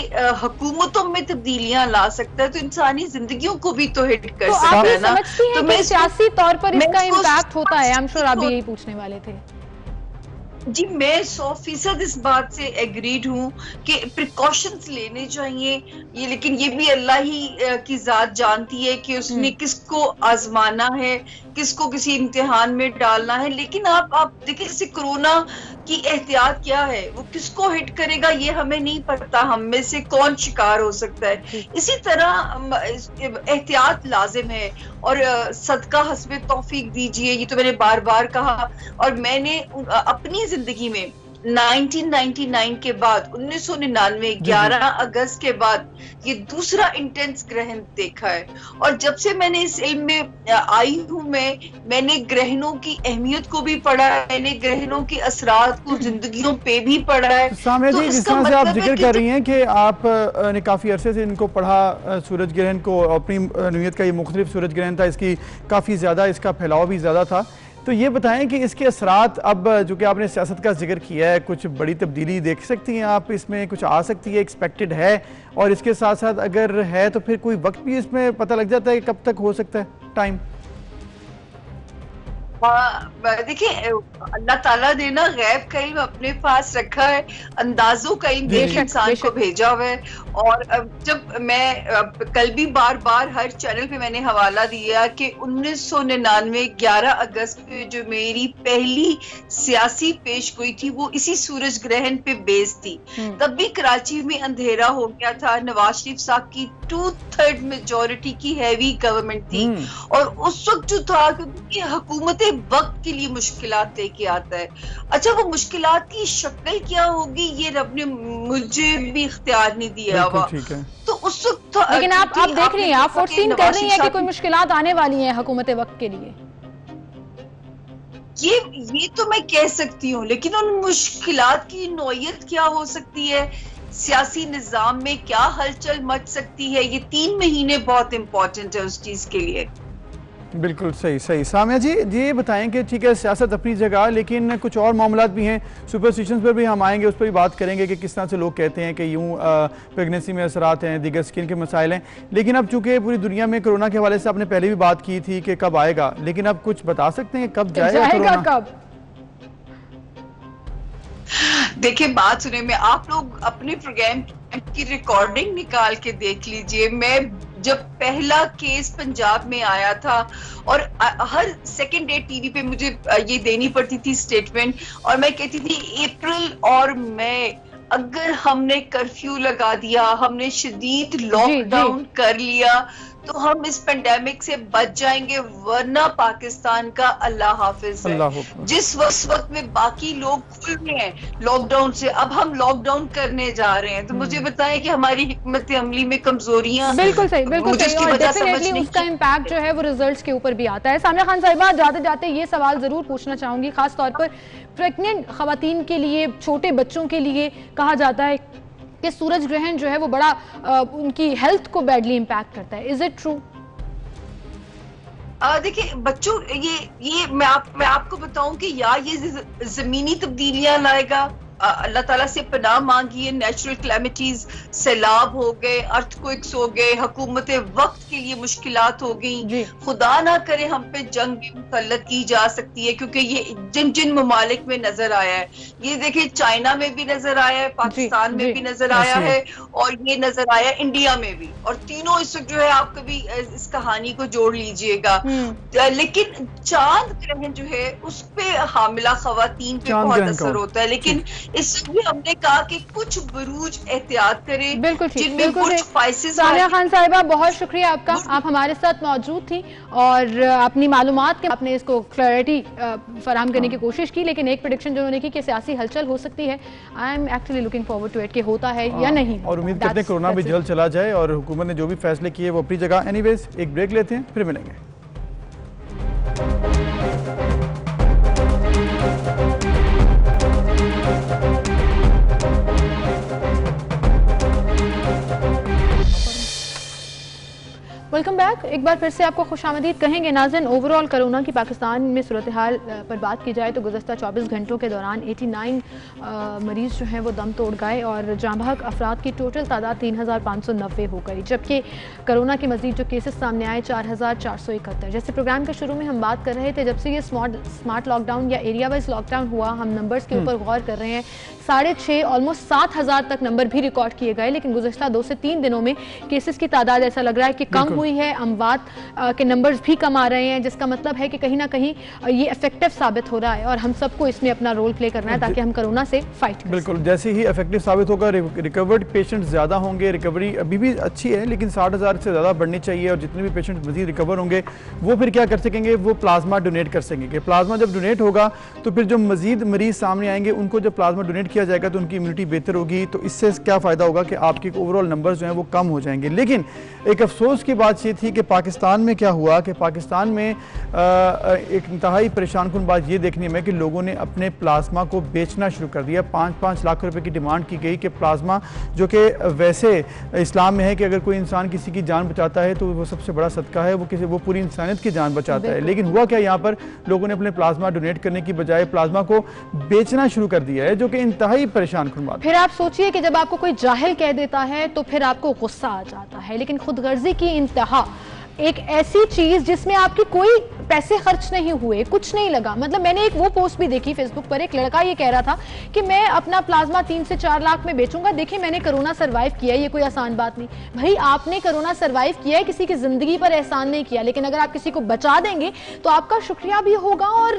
हुकूमतों में तब्दीलियां ला सकता है, तो इंसानी जिंदगियों को भी तो हिट कर सकता है ना।
तो मैं सियासी तौर पर इसका इम्पैक्ट होता है, आई एम श्योर आप भी यही पूछने वाले थे।
जी मैं 100% इस बात से एग्रीड हूँ कि प्रिकॉशंस लेने चाहिए, ये लेकिन ये भी अल्लाह ही की जात जानती है कि उसने किसको आजमाना है, किसको किसी इम्तिहान में डालना है। लेकिन आप देखिए जैसे कोरोना की एहतियात क्या है, वो किसको हिट करेगा ये हमें नहीं पता, हम में से कौन शिकार हो सकता है। इसी तरह एहतियात लाजिम है और सदका हस्बे तौफीक दीजिए, ये तो मैंने बार बार कहा। और मैंने अपनी जिंदगी में 1999 के बाद 1999 11 अगस्त के बाद ये दूसरा इंटेंस ग्रहण देखा है, और जब से मैंने इस इल्म में आई हूँ मैंने ग्रहणों की अहमियत को भी पढ़ा है, मैंने ग्रहणों के असरात को जिंदगियों पे भी पढ़ा है।
सामिया जी, जिस तरह से आप जिक्र कर रही हैं कि आप ने काफ़ी अरसे से इनको पढ़ा, सूरज ग्रहण को, अपनी नौयत का ये मुख्तलिफ सूरज ग्रहण था, इसकी काफ़ी ज़्यादा इसका फैलाव भी ज़्यादा था, तो ये बताएं कि इसके असरात अब जो कि आपने सियासत का जिक्र किया है, कुछ बड़ी तब्दीली देख सकती हैं आप इसमें, कुछ आ सकती है, एक्सपेक्टेड है, और इसके साथ साथ अगर है तो फिर कोई वक्त भी इसमें पता लग जाता है कि कब तक हो सकता है टाइम?
देखिए अल्लाह ताला ने ना गैब का इल्म अपने पास रखा है, अंदाजों का इल्म देख इंसान को भेजा हुआ है। और जब मैं कल भी बार बार हर चैनल पे मैंने हवाला दिया कि 1999 11 अगस्त पे जो मेरी पहली सियासी पेशगोई थी वो इसी सूरज ग्रहण पे बेस थी। तब भी कराची में अंधेरा हो गया था, नवाज शरीफ साहब की 2/3 मेजोरिटी की हैवी गवर्नमेंट थी, और उस वक्त जो था क्योंकि हुकूमत वक्त के लिए मुश्किलात लेके आता है। अच्छा, वो मुश्किलात की शक्ल क्या होगी ये रब ने मुझे भी इख्तियार नहीं दिया हुआ, तो उस वक्त
लेकिन आप देख रही हैं, आप फोरसीन कर रही हैं कि कोई मुश्किलात आने वाली हैं हुकूमत वक्त के लिए।
ये तो मैं कह सकती हूँ, लेकिन उन मुश्किलात की नौयत क्या हो सकती है, सियासी निजाम में क्या हलचल मच सकती है, ये 3 महीने बहुत इंपॉर्टेंट है उस चीज के लिए।
बिल्कुल सही। सामिया जी ये बताएं कि ठीक है सियासत अपनी जगह, लेकिन कुछ और मामलात भी हैं, सुपरस्टिशंस पर भी हम आएंगे, उस पर भी बात करेंगे कि किस तरह से लोग कहते हैं कि यूँ प्रेगनेंसी में असरात हैं, दीगर स्किन के मसाइल हैं। लेकिन अब चूंकि पूरी दुनिया में कोरोना के हवाले से आपने पहले भी बात की थी कि कब आएगा, लेकिन अब कुछ बता सकते हैं कब जाएगा कोरोना?
कब?
देखिए बात सुने में, आप लोग अपने प्रोग्राम की रिकॉर्डिंग निकाल के देख लीजिए। मैं जब पहला केस पंजाब में आया था और हर सेकंड डे टीवी पे मुझे ये देनी पड़ती थी स्टेटमेंट, और मैं कहती थी अप्रैल और मई अगर हमने कर्फ्यू लगा दिया, हमने शदीद लॉकडाउन कर लिया, तो हम इस पेंडेमिक से बच जाएंगे, वरना पाकिस्तान का अल्लाह हाफिज है। जिस वक्त में बाकी लोग खुल रहे हैं लॉकडाउन से, अब हम लॉकडाउन करने जा रहे हैं, तो मुझे बताएं कि हमारी हिकमत अमली में कमजोरियां।
बिल्कुल सही। और डेफिनेटली उसका इम्पैक्ट जो है वो रिजल्ट्स के ऊपर भी आता है। सामिया खान साहिबा, जाते जाते ये सवाल जरूर पूछना चाहूंगी, खास तौर पर प्रेग्नेंट खवातीन के लिए, छोटे बच्चों के लिए कहा जाता है कि सूरज ग्रहण जो है वो बड़ा उनकी हेल्थ को बैडली इम्पैक्ट करता है। Is it true?
देखिए बच्चों, ये मैं आपको बताऊं कि यार ये जमीनी तब्दीलियां लाएगा। अल्लाह ताला से पनाह मांगी है। नेचुरल कैलेमिटीज, सैलाब हो गए, अर्थक्वेक्स हो गए, हुकूमतें वक्त के लिए मुश्किलात हो गई। खुदा ना करे हम पे जंग भी मुसल्लत की जा सकती है, क्योंकि ये जिन जिन ममालिक में नजर आया है। ये देखिए चाइना में भी नजर आया है, पाकिस्तान में भी नजर आया है, और ये नजर आया इंडिया में भी। और तीनों इस वक्त जो है, आप कभी इस कहानी को जोड़ लीजिएगा। लेकिन चांद ग्रहण जो है उस पे हामिला खवातीन पे बहुत असर होता है। लेकिन इसलिए हमने कहा कि कुछ बुरूज एहतियात करें,
बिल्कुल
जिनमें कुछ स्पाइसेस।
सानिया खान साहिबा, बहुत शुक्रिया आपका, आप हमारे साथ मौजूद थी और अपनी मालूमात के आपने इसको क्लैरिटी फराहम करने की कोशिश की। लेकिन एक प्रेडिक्शन जो उन्होंने की कि सियासी हलचल हो सकती है, I am actually looking forward to it कि होता है या नहीं।
और उम्मीद करते हैं कोरोना भी जल्द चला जाए और हुकूमत ने जो भी फैसले किए वो अपनी जगह। एनीवेज, एक ब्रेक लेते हैं, फिर मिलेंगे।
Welcome back. एक बार फिर से आपको खुशामदीद कहेंगे नाज़रीन। ओवरऑल कोरोना की पाकिस्तान में सूरत हाल पर बात की जाए तो गुज़श्ता 24 घंटों के दौरान 89 मरीज़ जो हैं वो दम तोड़ गए और जाँबहक अफराद की टोटल तादाद 3590 हो गई, जबकि कोरोना के मज़ीद जो केसेस सामने आए 4471। जैसे प्रोग्राम के शुरू में हम बात कर रहे थे, जब से ये स्मार्ट लॉकडाउन या एरिया वाइज लॉकडाउन हुआ, हम नंबर्स के ऊपर गौर कर रहे हैं। 6.5 ऑलमोस्ट 7000 तक नंबर भी रिकॉर्ड किए गए, लेकिन गुज़श्ता 2 से 3 दिनों में केसेस की तादाद ऐसा लग रहा है कि कम हुई है। अमवात के नंबर्स भी कम आ रहे हैं, जिसका मतलब है कि कहीं ना कहीं ये इफेक्टिव साबित हो रहा है और हम सबको इसमें अपना रोल प्ले करना है ताकि हम कोरोना से फाइट करें।
बिल्कुल, जैसे ही इफेक्टिव साबित होगा, रिकवर्ड पेशेंट ज़्यादा होंगे। रिकवरी अभी भी अच्छी है, लेकिन 60,000 से ज़्यादा बढ़नी चाहिए और जितने भी पेशेंट मजीद रिकवर होंगे वो फिर क्या कर सकेंगे, वो प्लाज्मा डोनेट कर सकेंगे। प्लाज्मा जब डोनेट होगा तो फिर जो मजीद मरीज सामने आएंगे उनको जब प्लाज्मा डोनेट किया जाएगा तो उनकी इम्यूनिटी बेहतर होगी। तो इससे क्या फ़ायदा होगा कि आपके ओवरऑल नंबर्स जो हैं वो कम हो जाएंगे। लेकिन एक अफसोस की बात ये थी कि पाकिस्तान में क्या हुआ कि पाकिस्तान में एक इंतहाई परेशान कुन बात ये देखने में कि लोगों ने अपने प्लाज्मा को बेचना शुरू कर दिया। 5-5 लाख रुपए की डिमांड की गई कि प्लाज्मा, जो कि वैसे इस्लाम में है कि अगर कोई इंसान किसी की जान बचाता है तो वो सबसे बड़ा सदका है, वो पूरी इंसानियत की जान बचाता है। लेकिन हुआ क्या, यहाँ पर लोगों ने अपने प्लाज्मा डोनेट करने की बजाय प्लाज्मा को बेचना शुरू कर दिया है, जो कि इंतहाई परेशान कुन बात।
फिर आप सोचिए कि जब आपको कोई जाहिल कह देता है तो फिर आपको गुस्सा आ जाता है, लेकिन खुदगर्जी की इंतहा, एक ऐसी चीज जिसमें आपकी कोई पैसे खर्च नहीं हुए, कुछ नहीं लगा। मतलब मैंने एक वो पोस्ट भी देखी फेसबुक पर, एक लड़का ये कह रहा था कि मैं अपना प्लाज्मा 3 से 4 लाख में बेचूंगा, देखिए मैंने कोरोना सरवाइव किया, ये कोई आसान बात नहीं। भाई आपने कोरोना सरवाइव किया है, किसी की जिंदगी पर एहसान नहीं किया, लेकिन अगर आप किसी को बचा देंगे तो आपका शुक्रिया भी होगा और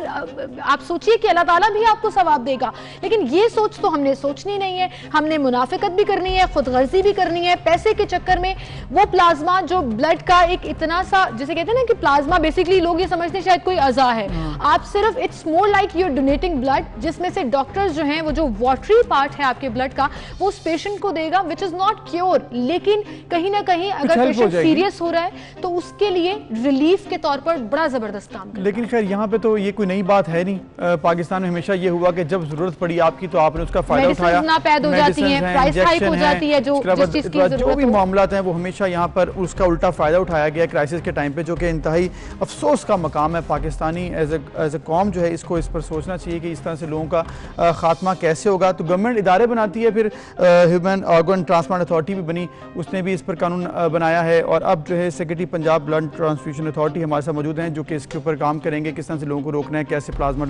आप सोचिए कि अल्लाह ताला भी आपको सवाब देगा। लेकिन ये सोच तो हमने सोचनी नहीं है, हमने मुनाफिकत भी करनी है, खुदगर्जी भी करनी है, पैसे के चक्कर में वो प्लाज्मा जो ब्लड का एक इतना सा, जैसे कहते हैं ना कि प्लाज्मा बेसिकली लोग ये समझते हैं शायद कोई अज़ा है, आप सिर्फ it's more like you're donating blood, जिसमें से डॉक्टर्स जो हैं वो जो वाटरी पार्ट है आपके ब्लड का वो उस पेशेंट को देगा, विच इज नॉट क्योर, लेकिन कहीं ना कहीं अगर पेशेंट सीरियस हो रहा है तो उसके लिए रिलीफ के तौर पर बड़ा जबरदस्त काम करता है।
लेकिन खैर यहाँ पे तो ये कोई नई बात है नहीं। पाकिस्तान में हमेशा ये हुआ कि जब जरूरत पड़ी आपकी तो आपने उसका फायदा उठाया,
पैद हो जाती है, प्राइस हाइक हो जाती है,
जो भी मामलात हैं वो हमेशा यहाँ पर उसका उल्टा फायदा उठाया गया क्राइसिस के टाइम पे, जो कि इंतहाई अफसोस का मकाम है। पाकिस्तानी एज ए कौम जो है इसको इस पर सोचना चाहिए कि इस तरह से लोगों का खात्मा कैसे होगा। तो गवर्नमेंट इदारे बनाती है, फिर ह्यूमन ऑर्गन ट्रांसप्लांट अथॉरिटी भी बनी, उसने भी इस पर कानून बनाया है और अब जो है secretary Punjab blood transfusion authority हमारे साथ मौजूद हैं, जो कि इसके ऊपर काम करेंगे किस तरह से लोगों को रोकना है, कैसे प्लाज्मा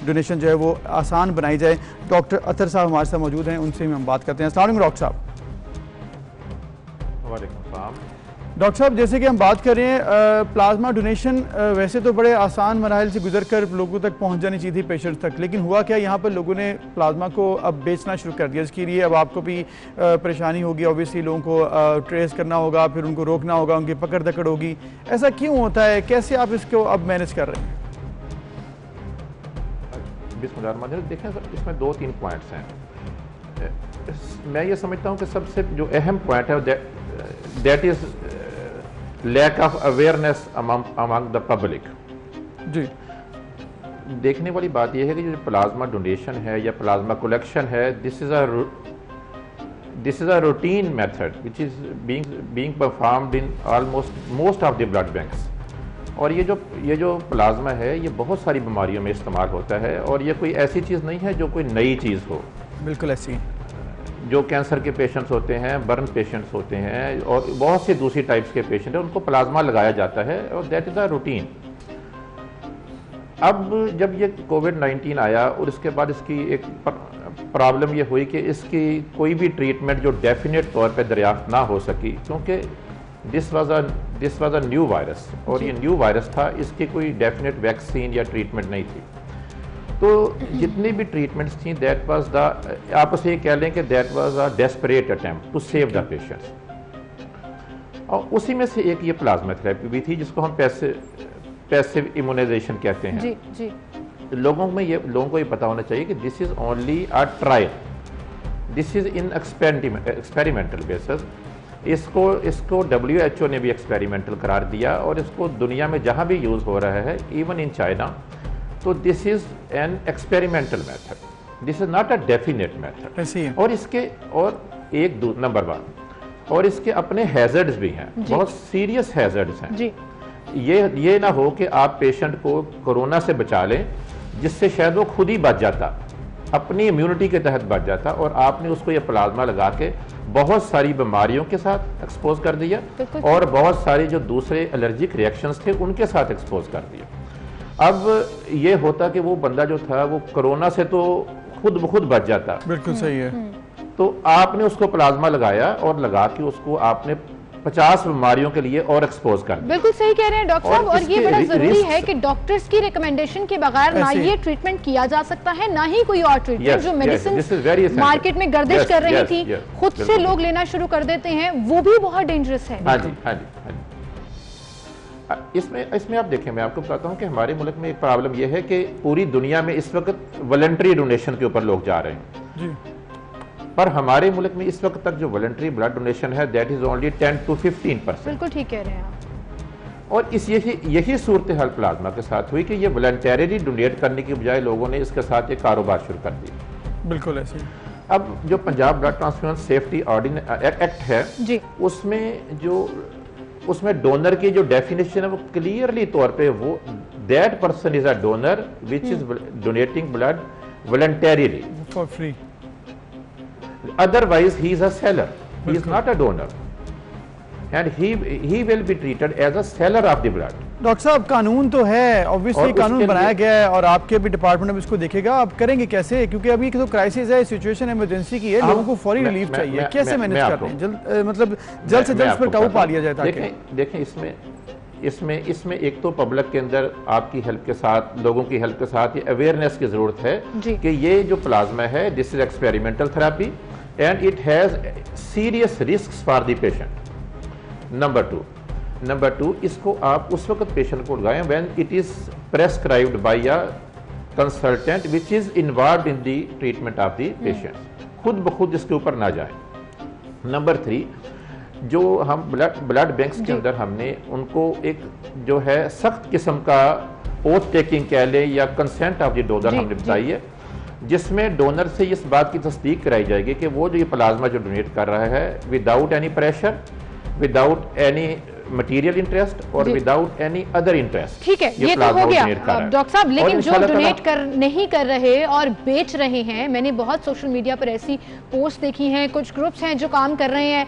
डोनेशन जो है वो आसान बनाई जाए। डॉक्टर अतर साहब हमारे साथ मौजूद हैं, उनसे हम बात करते हैं। अस्सलाम वालेकुम डॉक्टर साहब। डॉक्टर साहब, जैसे कि हम बात कर रहे हैं प्लाज्मा डोनेशन वैसे तो बड़े आसान मराहल से गुजर कर लोगों तक पहुंच जानी चाहिए थी, पेशेंट्स तक, लेकिन हुआ क्या, यहाँ पर लोगों ने प्लाज्मा को अब बेचना शुरू कर दिया। इसके लिए अब आपको भी परेशानी होगी, ऑब्वियसली लोगों को ट्रेस करना होगा, फिर उनको रोकना होगा, उनकी पकड़ दकड़ होगी। ऐसा क्यों होता है, कैसे आप इसको अब मैनेज कर रहे हैं?
बिस्मिल्लाह, देखें इसमें 2-3 पॉइंट्स हैं। मैं ये समझता हूँ कि सबसे जो अहम पॉइंट है that is lack of awareness among the public.
जी,
देखने वाली बात यह है कि जो प्लाज्मा डोनेशन है या प्लाज्मा कलेक्शन है, this is a routine method which is being performed in almost most of the blood banks. और ये जो प्लाज्मा है ये बहुत सारी बीमारियों में इस्तेमाल होता है और ये कोई ऐसी चीज़ नहीं है जो कोई नई चीज़ हो।
बिल्कुल ऐसी।
जो कैंसर के पेशेंट्स होते हैं, बर्न पेशेंट्स होते हैं और बहुत सी दूसरी टाइप्स के पेशेंट हैं, उनको प्लाज्मा लगाया जाता है और दैट इज़ अ रूटीन। अब जब ये कोविड-19 आया और इसके बाद इसकी एक प्रॉब्लम ये हुई कि इसकी कोई भी ट्रीटमेंट जो डेफिनेट तौर पे दरियाफ्त ना हो सकी, क्योंकि this was a new virus और ये न्यू वायरस था, इसकी कोई डेफिनेट वैक्सीन या ट्रीटमेंट नहीं थी। तो जितनी भी ट्रीटमेंट्स थी दैट वाज द, आप उसे ये कह लें कि that was a desperate attempt to save the patients. और उसी में से एक ये प्लाज्मा थेरेपी भी थी जिसको हम पैसिव इम्यूनाइजेशन कहते हैं।
जी जी।
लोगों को ये पता होना चाहिए कि this is only a trial, this is in experimental basis. इसको WHO ने भी एक्सपेरिमेंटल करार दिया और इसको दुनिया में जहाँ भी यूज़ हो रहा है, इवन इन चाइना, तो this is an experimental method, this is not a definite method. और इसके नंबर 1 और इसके अपने हैजर्ड्स भी हैं, बहुत सीरियस हैजर्ड्स हैं जी। ये ना हो कि आप पेशेंट को कोरोना से बचा लें जिससे शायद वो खुद ही बच जाता, अपनी इम्यूनिटी के तहत बच जाता, और आपने उसको ये प्लाज्मा लगा के बहुत सारी बीमारियों के साथ एक्सपोज कर दिया और बहुत सारी जो दूसरे एलर्जिक रिएक्शंस थे उनके साथ एक्सपोज कर दिया। अब ये होता कि वो बंदा जो था वो कोरोना से तो खुद ब खुद बच जाता।
बिल्कुल सही है।
तो आपने उसको प्लाज्मा लगाया और लगा के उसको आपने 50 बीमारियों के लिए और एक्सपोज कर दिया।
बिल्कुल सही कह रहे हैं डॉक्टर साहब, और ये बड़ा जरूरी है कि डॉक्टर्स की रिकमेंडेशन के बगैर ना ये ट्रीटमेंट किया जा सकता है, ना ही कोई और ट्रीटमेंट। जो मेडिसिन मार्केट में गर्दिश कर रही थी, खुद से लोग लेना शुरू कर देते हैं, वो भी बहुत डेंजरस है।
हाँ जी, हाँ जी, हाँ जी। इसमें आप देखें, मैं आपको बताता हूँ कि हमारे मुल्क में एक प्रॉब्लम यह है कि पूरी दुनिया में इस वक्त वॉलंटरी डोनेशन के ऊपर लोग जा रहे हैं जी। पर हमारे मुल्क में इस वक्त तक जो वॉलंटरी ब्लड डोनेशन है दैट इज ओनली 10 to 15%।
बिल्कुल ठीक कह रहे हैं आप।
और यही सूरत हाल प्लाज्मा के साथ हुई कि ये वॉलंटरीली डोनेट करने की बजाय लोगों ने इसके साथ एक कारोबार शुरू कर दिया।
बिल्कुल ऐसे।
अब जो Punjab blood transfusion safety act है जी, उसमें डोनर की जो डेफिनेशन है वो क्लियरली तौर पे वो that person is a donor which is donating blood voluntarily
for free,
otherwise he is a seller, he is not a donor and he will be treated as a seller of the blood।
Doctor साहब, कानून तो है, obviously कानून बनाया गया है और आपके भी डिपार्टमेंट में इसको देखेगा, आप करेंगे कैसे? क्योंकि अभी तो क्राइसिस है, सिचुएशन इमरजेंसी की है, लोगों को फौरी रिलीफ चाहिए, कैसे मैनेज कर रहे हैं? जल्द से जल्द इस पर काबू पा लिया जाए ताकि
देखें इसमें एक तो पब्लिक के अंदर आपकी हेल्प के साथ, लोगों की हेल्प के साथ ये अवेयरनेस की जरूरत है कि ये जो प्लाज्मा है this is experimental therapy and it has serious risks for the patient. Number two इसको आप उस वक्त पेशेंट को लगाएं when it is prescribed by a consultant which is involved in the treatment of the patient, खुद ब खुद इसके ऊपर ना जाएं। नंबर 3, जो हम ब्लड बैंक्स के अंदर हमने उनको एक जो है सख्त किस्म का ओथ टेकिंग कह लें या कंसेंट ऑफ द डोनर हमने बताई है, जिसमें डोनर से इस बात की तस्दीक कराई जाएगी कि वो जो ये प्लाज्मा जो डोनेट कर रहा है without any pressure, without any material interest और विदाउट एनी अदर इंटरेस्ट।
ठीक है, ये तो हो गया डॉक्टर साहब, लेकिन जो डोनेट नहीं कर रहे और बेच रहे हैं, मैंने बहुत सोशल मीडिया पर ऐसी पोस्ट देखी हैं, कुछ ग्रुप्स हैं जो काम कर रहे हैं,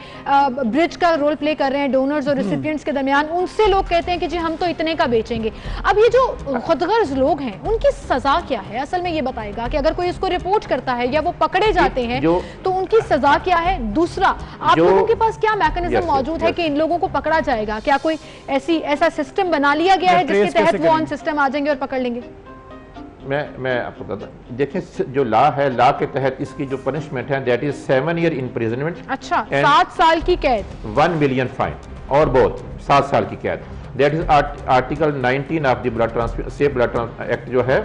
ब्रिज का रोल प्ले कर रहे हैं डोनर्स और रेसिपिएंट्स के दरमियान, उनसे लोग कहते हैं कि जी हम तो इतने का बेचेंगे। अब ये जो खुदगर्ज लोग हैं उनकी सजा क्या है? असल में ये बताएगा कि अगर कोई इसको रिपोर्ट करता है या वो पकड़े जाते हैं तो उनकी सजा क्या है? दूसरा, आप लोगों के पास क्या मैकेनिज्म मौजूद है कि इन लोगों को पकड़ा जाएगा? क्या कोई ऐसा सिस्टम बना लिया गया है जिसके तहत वो ऑन सिस्टम आ जाएंगे और पकड़ लेंगे?
मैं आपको बताता, देखें जो लॉ है, लॉ के तहत इसकी जो पनिशमेंट है दैट इज 7 year इम्प्रिजनमेंट।
अच्छा, 7 साल की कैद,
1 million फाइन और बहुत 7 साल की कैद। That is article 19 of the blood transfusion safe blood act जो है,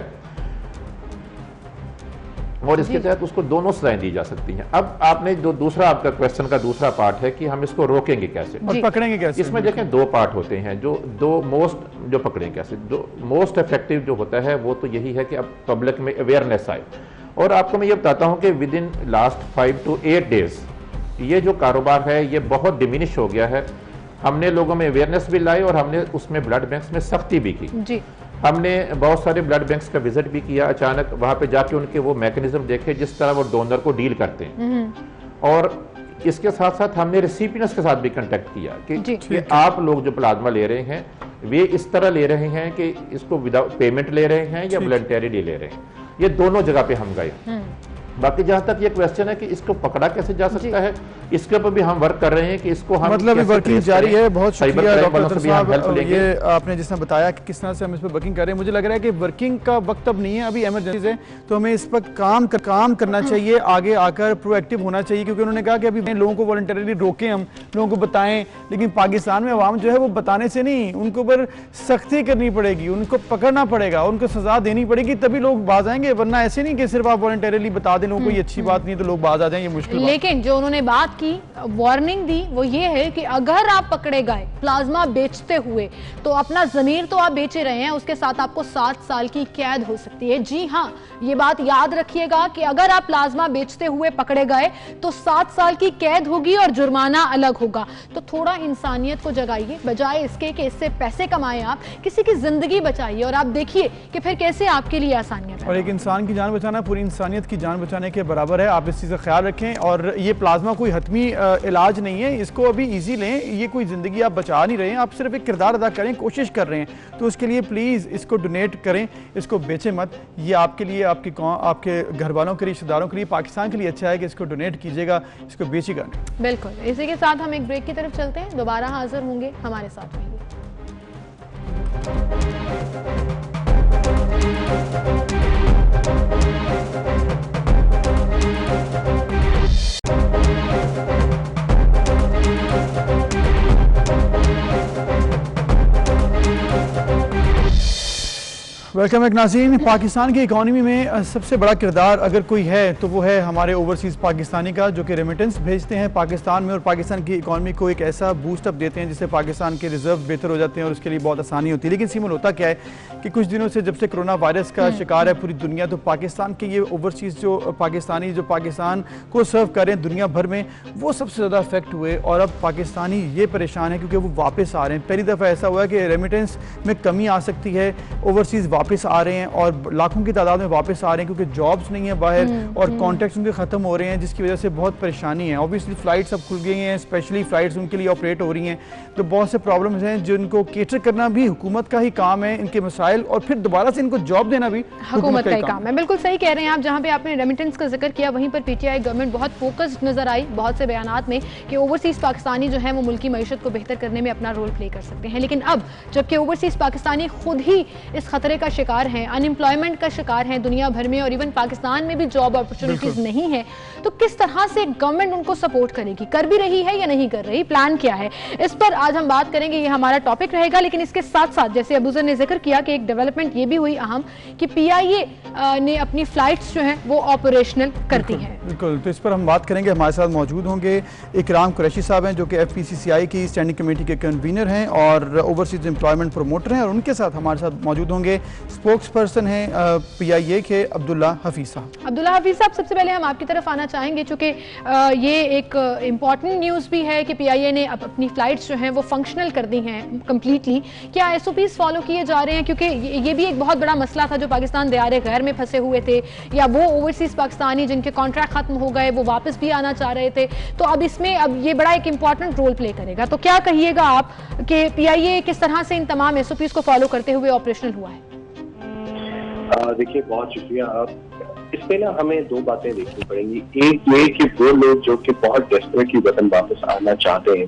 और इसके तहत उसको दोनों सजाएं दी जा सकती हैं। अब आपने जो दूसरा आपका क्वेश्चन का दूसरा पार्ट है कि हम इसको रोकेंगे कैसे
और पकड़ेंगे कैसे?
इसमें देखें 2 पार्ट होते हैं, जो पकड़ेंगे कैसे। जो मोस्ट इफेक्टिव जो होता है वो तो यही है कि अब पब्लिक में अवेयरनेस आए, और आपको मैं ये बताता हूँ कि with in last 5 to 8 days ये जो कारोबार है ये बहुत डिमिनिश हो गया है। हमने लोगों में अवेयरनेस भी लाई और हमने उसमें ब्लड बैंक्स में सख्ती भी की जी। हमने बहुत सारे ब्लड बैंक्स का विजिट भी किया, अचानक वहाँ पे जाके उनके वो मैकेनिज्म देखे जिस तरह वो डोनर को डील करते हैं। और इसके साथ साथ हमने रेसिपिएंट्स के साथ भी कांटेक्ट किया कि आप लोग जो प्लाज्मा ले रहे हैं वे इस तरह ले रहे हैं कि इसको विदाउट पेमेंट ले रहे हैं या वॉलंटरीली ले रहे हैं, ये दोनों जगह पे हम गए। बाकी जहां तक ये क्वेश्चन है कि इसको पकड़ा कैसे जा सकता है, इसके ऊपर भी हम वर्क कर रहे हैं कि इसको हम
मतलब वर्किंग जारी है। बहुत शुक्रिया डॉक्टर साहब, ये आपने जिसने बताया कि किस तरह से हम इस पर वर्किंग कर रहे हैं। मुझे लग रहा है कि वर्किंग का वक्त अब नहीं है, अभी इमरजेंसी है, तो हमें इस पर काम करना चाहिए, आगे आकर प्रोएक्टिव होना चाहिए, क्योंकि उन्होंने कहा कि अभी लोगों को वॉलंटरीली रोकें, हम लोगों को बताएं, लेकिन पाकिस्तान में अवाम जो है वो बताने से नहीं, उनके ऊपर सख्ती करनी पड़ेगी, उनको पकड़ना पड़ेगा, उनको सजा देनी पड़ेगी, तभी लोग बाज आएंगे। वरना ऐसे नहीं कि सिर्फ आप वॉलंटरीली बता दें लोगों को, ये अच्छी बात नहीं तो लोग बाज आ जाएं, ये मुश्किल।
लेकिन जो उन्होंने बात की, वार्निंग दी, वो ये है कि अगर आप पकड़े गए प्लाज्मा बेचते हुए तो अपना जमीर तो आप बेचे रहे हैं, उसके साथ आपको 7 साल की कैद हो सकती है। जी हाँ, ये बात याद रखिएगा कि अगर आप प्लाज्मा बेचते हुए पकड़े गए तो 7 साल की कैद होगी और जुर्माना अलग होगा। तो थोड़ा इंसानियत को जगाइए, बजाय इसके कि इससे पैसे कमाएं, आप किसी की जिंदगी बचाइए और आप देखिए कि फिर कैसे आपके लिए आसानियां।
और एक इंसान की जान बचाना पूरी इंसानियत की जान बचाने के बराबर है, आप इस चीज़ का ख्याल रखें। और ये प्लाज्मा कोई हतमी इलाज नहीं है, इसको अभी इजी लें, ये कोई ज़िंदगी आप बचा नहीं रहे हैं, आप सिर्फ एक किरदार अदा करें, कोशिश कर रहे हैं, तो उसके लिए प्लीज़ इसको डोनेट करें, इसको बेचें मत। ये आपके लिए, आपके घर वालों के, रिश्तेदारों के लिए, पाकिस्तान के लिए अच्छा है कि इसको डोनेट कीजिएगा, इसको बेचिएगा।
बिल्कुल। इसी के साथ हम एक ब्रेक की तरफ चलते हैं, दोबारा हाजिर होंगे, हमारे साथ रहिए।
वेलकम एक नाज़रीन। पाकिस्तान की इकॉनमी में सबसे बड़ा किरदार अगर कोई है तो वो है हमारे ओवरसीज़ पाकिस्तानी का, जो कि रेमिटेंस भेजते हैं पाकिस्तान में और पाकिस्तान की इकॉनमी को एक ऐसा बूस्टअप देते हैं जिससे पाकिस्तान के रिजर्व बेहतर हो जाते हैं और उसके लिए बहुत आसानी होती है। लेकिन सीमन होता क्या है कि कुछ दिनों से जब से कोरोना वायरस का शिकार है पूरी दुनिया, तो पाकिस्तान के ये ओवरसीज़ जो पाकिस्तानी जो पाकिस्तान को सर्व कर रहे हैं दुनिया भर में, वो सबसे ज़्यादा अफेक्ट हुए। और अब पाकिस्तानी ये परेशान है क्योंकि वो वापस आ रहे हैं। पहली दफ़ा ऐसा हुआ है कि रेमिटेंस में कमी आ सकती है, ओवरसीज़ वापस आ रहे हैं और लाखों की तादाद में वापस आ रहे हैं क्योंकि जॉब्स नहीं है बाहर और कॉन्ट्रैक्ट्स उनके ख़त्म हो रहे हैं, जिसकी वजह से बहुत परेशानी है। ऑब्वियसली फ़्लाइट्स अब खुल गई हैं, स्पेशली फ़्लाइट्स उनके लिए ऑपरेट हो रही हैं, तो बहुत से प्रॉब्लम्स हैं जिनको केटर करना भी हुकूमत का ही काम है, इनके मसाइल, और फिर दोबारा से इनको जॉब देना भी
हुकूमत का ही काम है। बिल्कुल सही कह रहे हैं आप। जहाँ पे आपने रेमिटेंस का जिक्र किया, वहीं पर पीटीआई गवर्नमेंट बहुत फोकस्ड नजर आई बहुत से बयानात में कि ओवरसीज़ पाकिस्तानी जो है वो मुल्की मईशत को बेहतर करने में अपना रोल प्ले कर सकते हैं। लेकिन अब जबकि ओवरसीज़ पाकिस्तानी खुद ही इस खतरे का शिकार हैं, अनएम्प्लॉयमेंट का शिकार हैं दुनिया भर में, और इवन पाकिस्तान में भी जॉब अपॉर्चुनिटीज नहीं है, तो किस तरह से गवर्नमेंट उनको सपोर्ट करेगी, कर भी रही है या नहीं कर रही, प्लान क्या है, इस पर आज हम बात करेंगे। ये हमारा टॉपिक रहेगा। लेकिन इसके साथ साथ जैसे अबूजर ने जिक्र किया कि एक डेवलपमेंट ये भी हुई अहम कि पीआईए ने अपनी फ्लाइट्स जो हैं वो ऑपरेशनल कर दी हैं।
बिल्कुल, तो इस पर हम बात करेंगे। हमारे साथ मौजूद होंगे इकराम कुरैशी साहब हैं जो कि FPCCI की स्टैंडिंग कमेटी के कन्वीनर हैं और ओवरसीज एम्प्लॉयमेंट प्रमोटर हैं, और उनके साथ हमारे साथ मौजूद होंगे स्पोक्स पर्सन हैं PIA के अब्दुल्ला हफीज साहब।
अब्दुल्ला हफीज साहब, सबसे पहले हम आपकी तरफ आना चाहेंगे चूंकि ये एक इम्पॉर्टेंट न्यूज़ भी है कि PIA ने अपनी फ्लाइट्स जो हैं वो फंक्शनल कर दी हैं कम्प्लीटली। क्या SOPs फॉलो किए जा रहे हैं, क्योंकि ये भी एक बहुत बड़ा मसला था जो पाकिस्तान दयारे गैर में फंसे हुए थे, या वो ओवरसीज पाकिस्तानी जिनके कॉन्ट्रैक्ट खत्म हो गए वो वापस भी आना चाह रहे थे, तो अब इसमें अब ये बड़ा एक इंपॉर्टेंट रोल प्ले करेगा। तो क्या कहिएगा आप कि PIA किस तरह से इन तमाम SOPs को फॉलो करते हुए ऑपरेशनल हुआ है?
देखिए, बहुत शुक्रिया। आप इस पे ना हमें दो बातें देखनी पड़ेंगी। एक ये कि वो लोग जो कि बहुत डेस्परेटली वतन वापस आना चाहते हैं,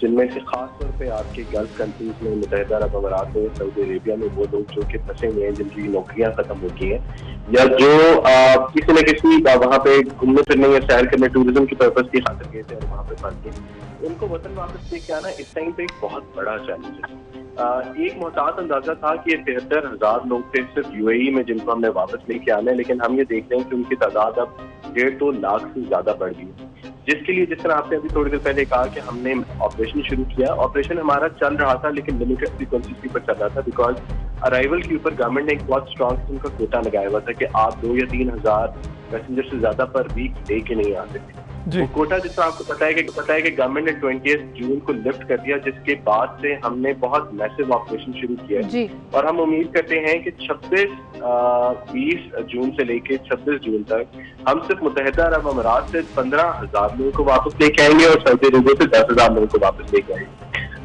जिनमें से खास तौर पे आपके गल्फ कंट्रीज में, मुत्तहिदा अरब अमारात में, सऊदी अरेबिया में वो लोग जो कि फंसे हुए हैं, जिनकी नौकरियां खत्म हो गई हैं, या जो किसी न किसी वहाँ पे घूमने फिरने या सैर करने टूरिज्म की पर्पज की खातिर गए थे और वहाँ पे फंस गए, उनको वतन वापस लेके आना इस टाइम पे एक बहुत बड़ा चैलेंज है। एक मोहतात अंदाजा था कि 73,000 लोग थे सिर्फ UAE में जिनको हमने वापस लेके आना है, लेकिन हम ये देख रहे हैं कि उनकी तादाद अब 1.5-2 लाख से ज्यादा बढ़ गई है, जिसके लिए जिस तरह आपने अभी थोड़ी देर पहले कहा कि हमने ऑपरेशन शुरू किया। ऑपरेशन हमारा चल रहा था लेकिन लिमिटेड फ्रीक्वेंसी के ऊपर चल रहा था, बिकॉज अराइवल के ऊपर गवर्नमेंट ने एक बहुत स्ट्रॉन्ग किस्म का कोटा लगाया हुआ था कि आप 2 या 3 हज़ार पैसेंजर से ज्यादा पर वीक लेके नहीं आ सकते।
जी।
वो कोटा जिसका आपको पता है कि गवर्नमेंट ने 20 जून को लिफ्ट कर दिया, जिसके बाद से हमने बहुत मैसिव ऑपरेशन शुरू किया है और हम उम्मीद करते हैं कि 20 जून से लेके 26 जून तक हम सिर्फ मुत्तहिदा अरब अमीरात से 15,000 लोगों को वापस लेके आएंगे और सऊदी अरब से 10,000 लोगों को वापस लेके आएंगे।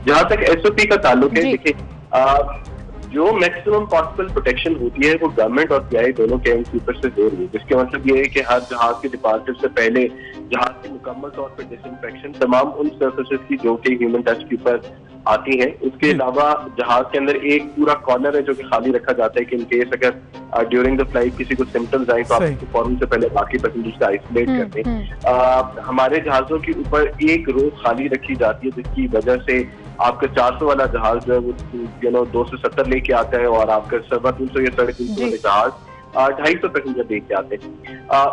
जहां तक SOP का ताल्लुक है, देखिए जो मैक्सिमम पॉसिबल प्रोटेक्शन होती है वो गवर्नमेंट और PI दोनों के ऊपर से दे रही है, जिसके मतलब ये है कि हर जहाज के डिपार्चर से पहले जहाज की मुकम्मल तौर पर डिसइंफेक्शन तमाम उन सर्फेसेस की जो कि ह्यूमन टच के ऊपर आती है। उसके अलावा जहाज के अंदर एक पूरा कॉर्नर है जो कि खाली रखा जाता है कि इन केस अगर ड्यूरिंग द फ्लाइट किसी को सिम्टम्स आए तो आप फौरन से पहले बाकी पैसेंजर्स को आइसोलेट कर दें। हमारे जहाजों के ऊपर एक रो खाली रखी जाती है जिसकी वजह से आपका 400 वाला जहाज जो है वो 270 लेके आता है और आपका 350 या 350 वाले जहाज 250 पैसेंजर लेके आते हैं।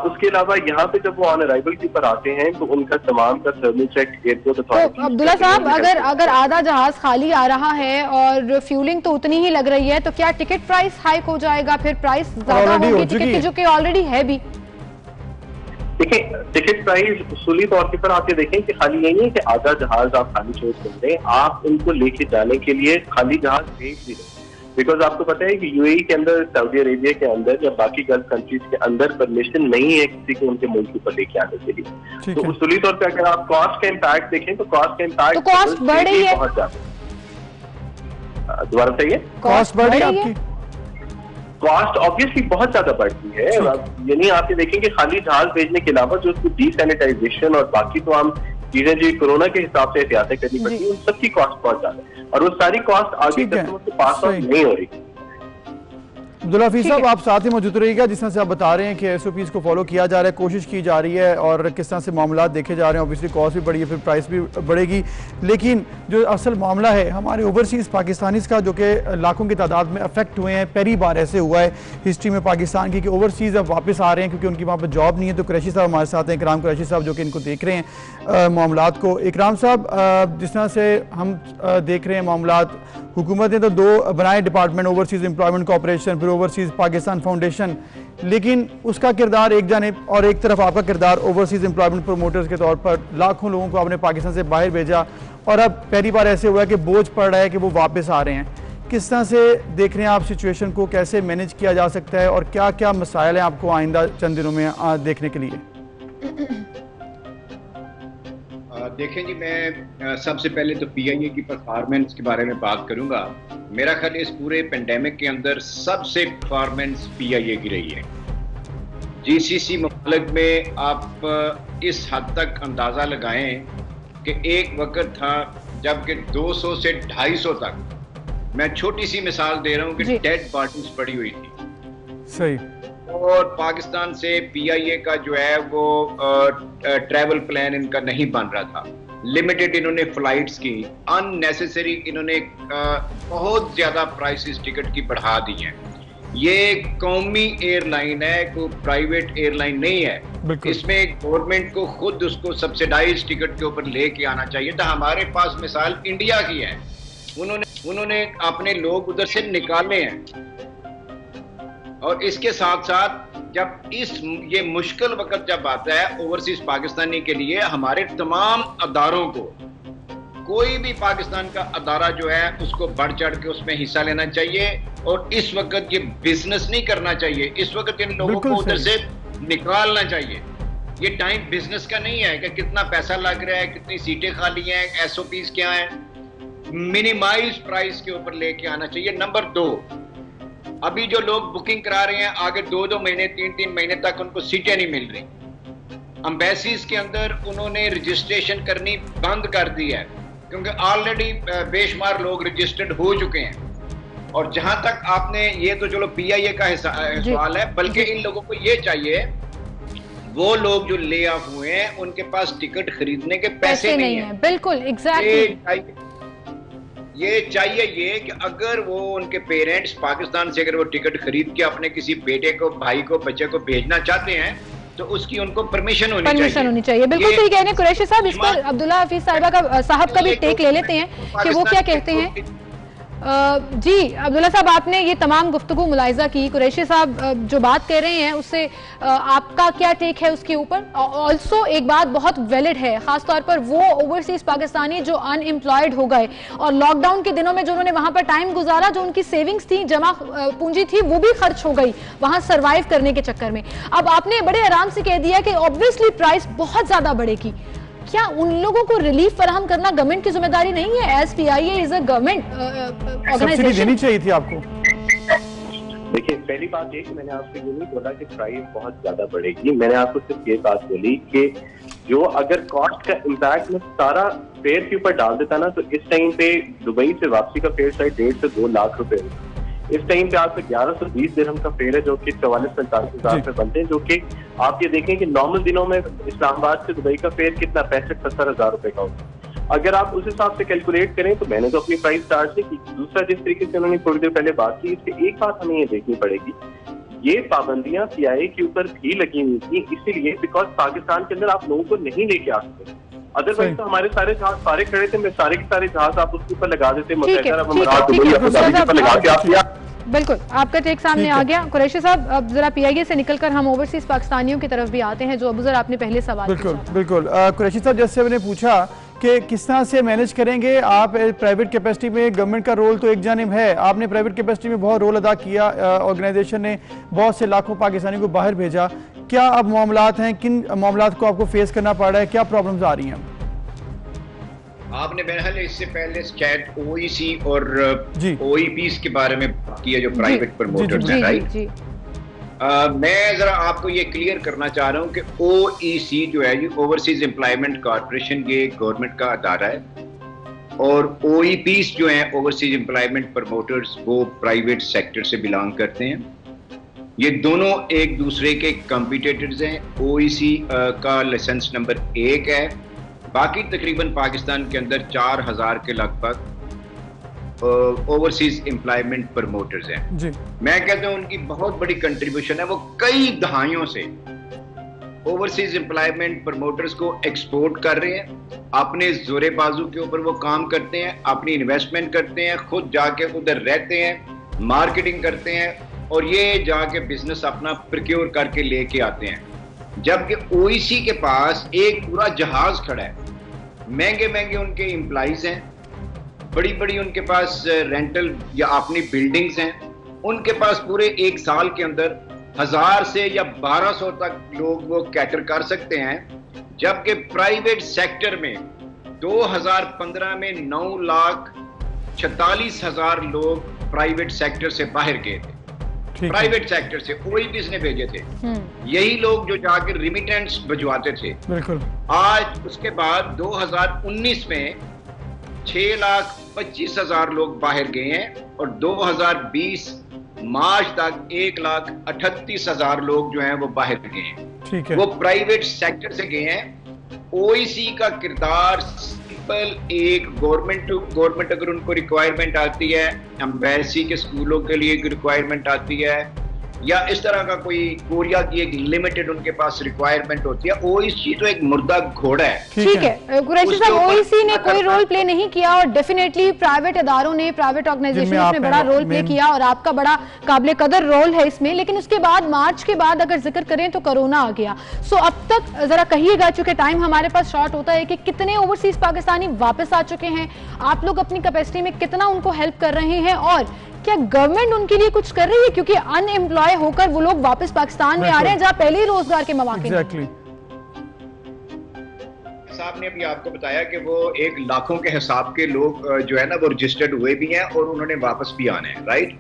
उसके अलावा यहाँ पे जब वो ऑन अराइवल के ऊपर आते हैं तो उनका तमाम का थर्मल चेक एयरपोर्ट अथॉरिटी।
तो अब्दुल्ला साहब, अगर आधा जहाज खाली आ रहा है और फ्यूलिंग तो उतनी ही लग रही है तो क्या टिकट प्राइस हाइक हो जाएगा? फिर प्राइस ज्यादा होगी टिकट की जो कि ऑलरेडी है भी।
देखिए, टिकट प्राइस उसूली तौर के पर आप ये देखें कि खाली यही है कि आधा जहाज आप खाली छोड़ सकते हैं, आप उनको लेके जाने के लिए खाली जहाज भेज भी दें। बिकॉज आपको पता है कि UAE के अंदर, सऊदी अरेबिया के अंदर या बाकी गल्फ कंट्रीज के अंदर परमिशन नहीं है किसी को उनके मुल्क के ऊपर लेके आने के लिए। तो उसूली तौर पर अगर आप कॉस्ट का इम्पैक्ट देखें तो कॉस्ट का इम्पैक्ट
कॉस्ट बढ़ रही है
बहुत ज्यादा। दोबारा बताइए,
कॉस्ट बढ़ रही है आपकी?
कॉस्ट ऑब्वियसली बहुत ज्यादा बढ़ती है। यानी आप ये देखें कि खाली जहाज भेजने के अलावा जो उसकी डीसैनिटाइजेशन और बाकी तो हम चीजें जो कोरोना के हिसाब से एहतियातें करनी पड़ती है उन सबकी कॉस्ट बहुत ज्यादा है और वो सारी कॉस्ट आगे कस्टमर के पास नहीं हो रही।
अब्दुल्ला हफीज साहब, आप साथ ही मौजूद रहिएगा। जिस तरह से आप बता रहे हैं कि SOPs को फॉलो किया जा रहा है, कोशिश की जा रही है और किस तरह से मामला देखे जा रहे हैं, ऑब्वियसली कॉस्ट भी बढ़ी है, फिर प्राइस भी बढ़ेगी। लेकिन जो असल मामला है हमारे ओवरसीज़ पाकिस्तानीज़ का, जो कि लाखों की तादाद में अफेक्ट हुए हैं, पहली बार ऐसे हुआ है हिस्ट्री में पाकिस्तान की कि ओवरसीज़ अब वापस आ रहे हैं क्योंकि उनकी वहाँ पर जॉब नहीं है। तो कुरैशी साहब हमारे साथ हैं, इकराम कुरैशी साहब, जो कि इनको देख रहे हैं मामलात को। इकराम साहब, जिस तरह से हम देख रहे हैं मामलात, हुकूमत ने तो 2 बनाए डिपार्टमेंट, ओवरसीज़ एम्प्लॉयमेंट कॉर्पोरेशन, फिर ओवरसीज़ पाकिस्तान फाउंडेशन, लेकिन उसका किरदार एक जानिब और एक तरफ आपका किरदार ओवरसीज़ एम्प्लॉयमेंट प्रमोटर्स के तौर पर लाखों लोगों को आपने पाकिस्तान से बाहर भेजा और अब पहली बार ऐसे हुआ है कि बोझ पड़ रहा है कि वो वापस आ रहे हैं। किस तरह से देख रहे हैं आप सिचुएशन को, कैसे मैनेज किया जा सकता है और क्या क्या मसाइल हैं आपको आइंदा चंद दिनों में देखने के लिए?
देखें जी, मैं सबसे पहले तो PIA की परफॉर्मेंस के बारे में बात करूंगा। मेरा ख्याल इस पूरे पेंडेमिक के अंदर सबसे परफॉर्मेंस PIA की रही है। GCC मुल्क में आप इस हद तक अंदाज़ा लगाएं कि एक वक्त था जबकि 200 से 250 तक, मैं छोटी सी मिसाल दे रहा हूं कि डेड बॉडीज पड़ी हुई थी।
सही।
और पाकिस्तान से PIA का जो है वो ट्रैवल प्लान इनका नहीं बन रहा था। लिमिटेड इन्होंने फ्लाइट्स की, अननेसेसरी इन्होंने बहुत ज्यादा प्राइसेस टिकट की बढ़ा दी हैं। ये कौमी एयरलाइन है, कोई प्राइवेट एयरलाइन नहीं है। इसमें गवर्नमेंट को खुद उसको सब्सिडाइज टिकट के ऊपर लेके आना चाहिए था। हमारे पास मिसाल इंडिया की है, उन्होंने अपने लोग उधर से निकाले हैं। और इसके साथ साथ जब ये मुश्किल वक्त जब आता है ओवरसीज पाकिस्तानी के लिए, हमारे तमाम अदारों को, कोई भी पाकिस्तान का अदारा जो है उसको बढ़ चढ़ के उसमें हिस्सा लेना चाहिए और इस वक्त ये बिजनेस नहीं करना चाहिए। इस वक्त इन लोगों को उधर से निकालना चाहिए। ये टाइम बिजनेस का नहीं है कि कितना पैसा लग रहा है, कितनी सीटें खाली हैं, SOPs क्या हैं। मिनिमाइज प्राइस के ऊपर लेके आना चाहिए। नंबर 2, अभी जो लोग बुकिंग करा रहे हैं आगे 2-2 महीने 3-3 महीने तक उनको सीटें नहीं मिल रही। एम्बेसीज के अंदर उन्होंने रजिस्ट्रेशन करनी बंद कर दी है क्योंकि ऑलरेडी बेशुमार लोग रजिस्टर्ड हो चुके हैं। और जहां तक आपने ये तो चलो PIA का सवाल है, बल्कि इन लोगों को ये चाहिए, वो लोग जो ले ऑफ हुए हैं उनके पास टिकट खरीदने के पैसे नहीं है।
बिल्कुल एग्जैक्टली।
ये चाहिए कि अगर वो उनके पेरेंट्स पाकिस्तान से अगर वो टिकट खरीद के अपने किसी बेटे को, भाई को, बच्चे को भेजना चाहते हैं तो उसकी उनको परमिशन होनी चाहिए।
बिल्कुल सही कह रहे हैं कुरैशी साहब। इस पर अब्दुल्ला हफीज साहब का भी टेक ले लेते हैं कि वो क्या कहते हैं। जी अब्दुल्ला साहब, आपने ये तमाम गुफ्तगू मुलाहिजा की, कुरैशी साहब जो बात कह रहे हैं उससे आपका क्या टेक है उसके ऊपर? ऑल्सो एक बात बहुत वैलिड है, खासतौर पर वो ओवरसीज पाकिस्तानी जो अनएम्प्लॉयड हो गए और लॉकडाउन के दिनों में जो उन्होंने वहां पर टाइम गुजारा, जो उनकी सेविंग्स थी, जमा पूंजी थी, वो भी खर्च हो गई वहां सर्वाइव करने के चक्कर में। अब आपने बड़े आराम से कह दिया कि ऑब्वियसली प्राइस बहुत ज्यादा बढ़ेगी। क्या उन लोगों को रिलीफ फराहम करना गवर्नमेंट की जिम्मेदारी नहीं है? As PIA is a government organisation,
देनी चाहिए थी आपको।
देखिए, पहली बात ये कि मैंने आपसे ये नहीं बोला कि प्राइस बहुत ज्यादा बढ़ेगी। मैंने आपको सिर्फ ये बात बोली कि जो अगर कॉस्ट का इम्पैक्ट में सारा फेयर के ऊपर डाल देता ना, तो इस टाइम पे दुबई से वापसी का फेयर शायद 1.5 से 2 लाख रुपए। इस टाइम पे आपको 1120 दिरहम का फेयर है, जो कि 44-45 हजार रुपए बनते हैं, जो कि आप ये देखें कि नॉर्मल दिनों में इस्लामाबाद से दुबई का फेयर कितना 65-70 हजार रुपए का होता है। अगर आप उस हिसाब से कैलकुलेट करें तो मैंने तो अपनी प्राइस स्टार्ट से की। दूसरा, जिस तरीके से उन्होंने थोड़ी देर पहले बात की, इससे एक बात हमें ये देखनी पड़ेगी, ये पाबंदियां CIA के ऊपर भी लगी हुई थी, इसीलिए बिकॉज पाकिस्तान के अंदर आप लोगों को नहीं लेके आ सकते। अदरवाइज तो हमारे सारे जहाज सारे खड़े थे, मैं सारे के सारे जहाज आप उसके ऊपर लगा देते।
बिल्कुल, आपका टेक सामने आ गया। कुरैशी साहब, अब जरा PIA से निकलकर हम ओवरसीज पाकिस्तानियों की तरफ भी आते हैं, जो अबूजर आपने पहले सवाल
बिल्कुल कुरैशी साहब, जैसे मैंने पूछा कि किस तरह से मैनेज करेंगे आप प्राइवेट कैपेसिटी में? गवर्नमेंट का रोल तो एक जानिब है, आपने प्राइवेट कैपेसिटी में बहुत रोल अदा किया, ऑर्गेनाइजेशन ने बहुत से लाखों पाकिस्तानियों को बाहर भेजा। क्या अब मामलात हैं, किन मामलात को आपको फेस करना पड़ रहा है, क्या प्रॉब्लम्स आ रही हैं?
आपने बहरहाल इससे पहले शायद OEC और OEPs के बारे में बात की है, जो प्राइवेट प्रमोटर्स हैं, राइट? मैं जरा आपको ये क्लियर करना चाह रहा हूँ कि OEC जो है, ये ओवरसीज एम्प्लॉयमेंट कॉर्पोरेशन, ये गवर्नमेंट का अदारा है, और OEPs जो हैं, ओवरसीज एम्प्लॉयमेंट प्रमोटर्स, वो प्राइवेट सेक्टर से बिलोंग करते हैं। ये दोनों एक दूसरे के कॉम्पिटिटर्स हैं। OEC का लाइसेंस नंबर 1 है, बाकी तकरीबन पाकिस्तान के अंदर 4000 के लगभग ओवरसीज एम्प्लॉयमेंट प्रमोटर्स हैं जी। मैं कहता हूं उनकी बहुत बड़ी कंट्रीब्यूशन है, वो कई दहाइयों से ओवरसीज एम्प्लॉयमेंट प्रमोटर्स को एक्सपोर्ट कर रहे हैं, अपने जोरे बाजू के ऊपर वो काम करते हैं, अपनी इन्वेस्टमेंट करते हैं, खुद जाके उधर रहते हैं, मार्केटिंग करते हैं, और ये जाके बिजनेस अपना प्रोक्योर करके लेके आते हैं। जबकि OEC के पास एक पूरा जहाज खड़ा है, महंगे महंगे उनके एम्प्लॉइज हैं, बड़ी बड़ी उनके पास रेंटल या अपनी बिल्डिंग्स हैं, उनके पास पूरे एक साल के अंदर 1000 से या 1200 तक लोग वो कैटर कर सकते हैं। जबकि प्राइवेट सेक्टर में 2015 में 9,46,000 लोग प्राइवेट सेक्टर से बाहर गए थे, प्राइवेट सेक्टर से OEPs ने भेजे थे। यही लोग जो जाकर रिमिटेंस भिजवाते थे। बिल्कुल। आज उसके बाद 2019 में 6,25,000 लोग बाहर गए हैं, और 2020 मार्च तक 1,38,000 लोग जो हैं वो बाहर गए हैं। ठीक है। वो प्राइवेट सेक्टर से गए हैं। OEC का किरदार सिंपल, एक गवर्नमेंट अगर उनको रिक्वायरमेंट आती है, एम्बेसी के स्कूलों के लिए रिक्वायरमेंट आती है, या इस तरह का कोई कोरिया की एक लिमिटेड उनके पास रिक्वायरमेंट होती है, OEC तो एक मुर्दा घोड़ा है। ठीक है कुरैशी साहब, OEC ने कोई रोल प्ले नहीं किया, और डेफिनेटली प्राइवेट अदारों ने, प्राइवेट ऑर्गेनाइजेशन ने बड़ा रोल प्ले किया, और आपका बड़ा काबिल कदर रोल है इसमें। लेकिन उसके बाद मार्च के बाद अगर जिक्र करें तो कोरोना आ गया। सो अब तक जरा कहिएगा, चूंकि टाइम हमारे पास शॉर्ट होता है, कि कितने ओवरसीज पाकिस्तानी वापस आ चुके हैं, आप लोग अपनी कैपेसिटी में कितना उनको हेल्प कर रहे हैं, और क्या गवर्नमेंट उनके लिए कुछ कर रही है? क्योंकि अनएम्प्लॉय होकर वो लोग वापस पाकिस्तान में आ रहे हैं, जहां पहले ही रोजगार के मौके हैं। साहब ने अभी आपको बताया कि वो 1 लाखों के हिसाब के लोग जो है ना, वो रजिस्टर्ड हुए भी हैं, और उन्होंने वापस भी आना है, राइट?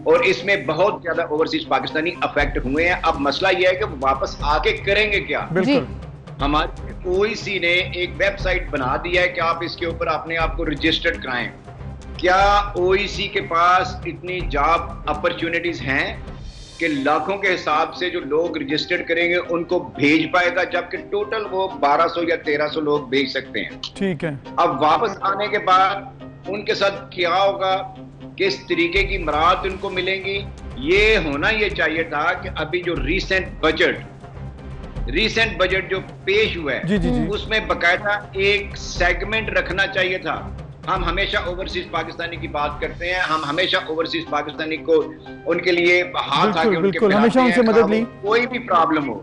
और इसमें बहुत ज्यादा ओवरसीज पाकिस्तानी अफेक्ट हुए हैं। अब मसला यह है कि वो वापस आके करेंगे क्या? हमारे OEC ने एक वेबसाइट बना दिया है कि आप इसके ऊपर अपने आप को रजिस्टर्ड कराएं। क्या OEC के पास इतनी जॉब अपॉर्चुनिटीज हैं कि लाखों के हिसाब से जो लोग रजिस्टर्ड करेंगे उनको भेज पाएगा? जबकि टोटल वो 1200 या 1300 लोग भेज सकते हैं। ठीक है। अब वापस आने के बाद उनके साथ क्या होगा, किस तरीके की मराहत उनको मिलेंगी? ये होना ये चाहिए था कि अभी जो रीसेंट बजट जो पेश हुआ है, उसमें बकायदा एक सेगमेंट रखना चाहिए था। हम हमेशा ओवरसीज पाकिस्तानी की बात करते हैं, हम हमेशा ओवरसीज पाकिस्तानी को उनके लिए हाथ आगे उनके
हमेशा उनसे मदद ली।
कोई भी प्रॉब्लम हो,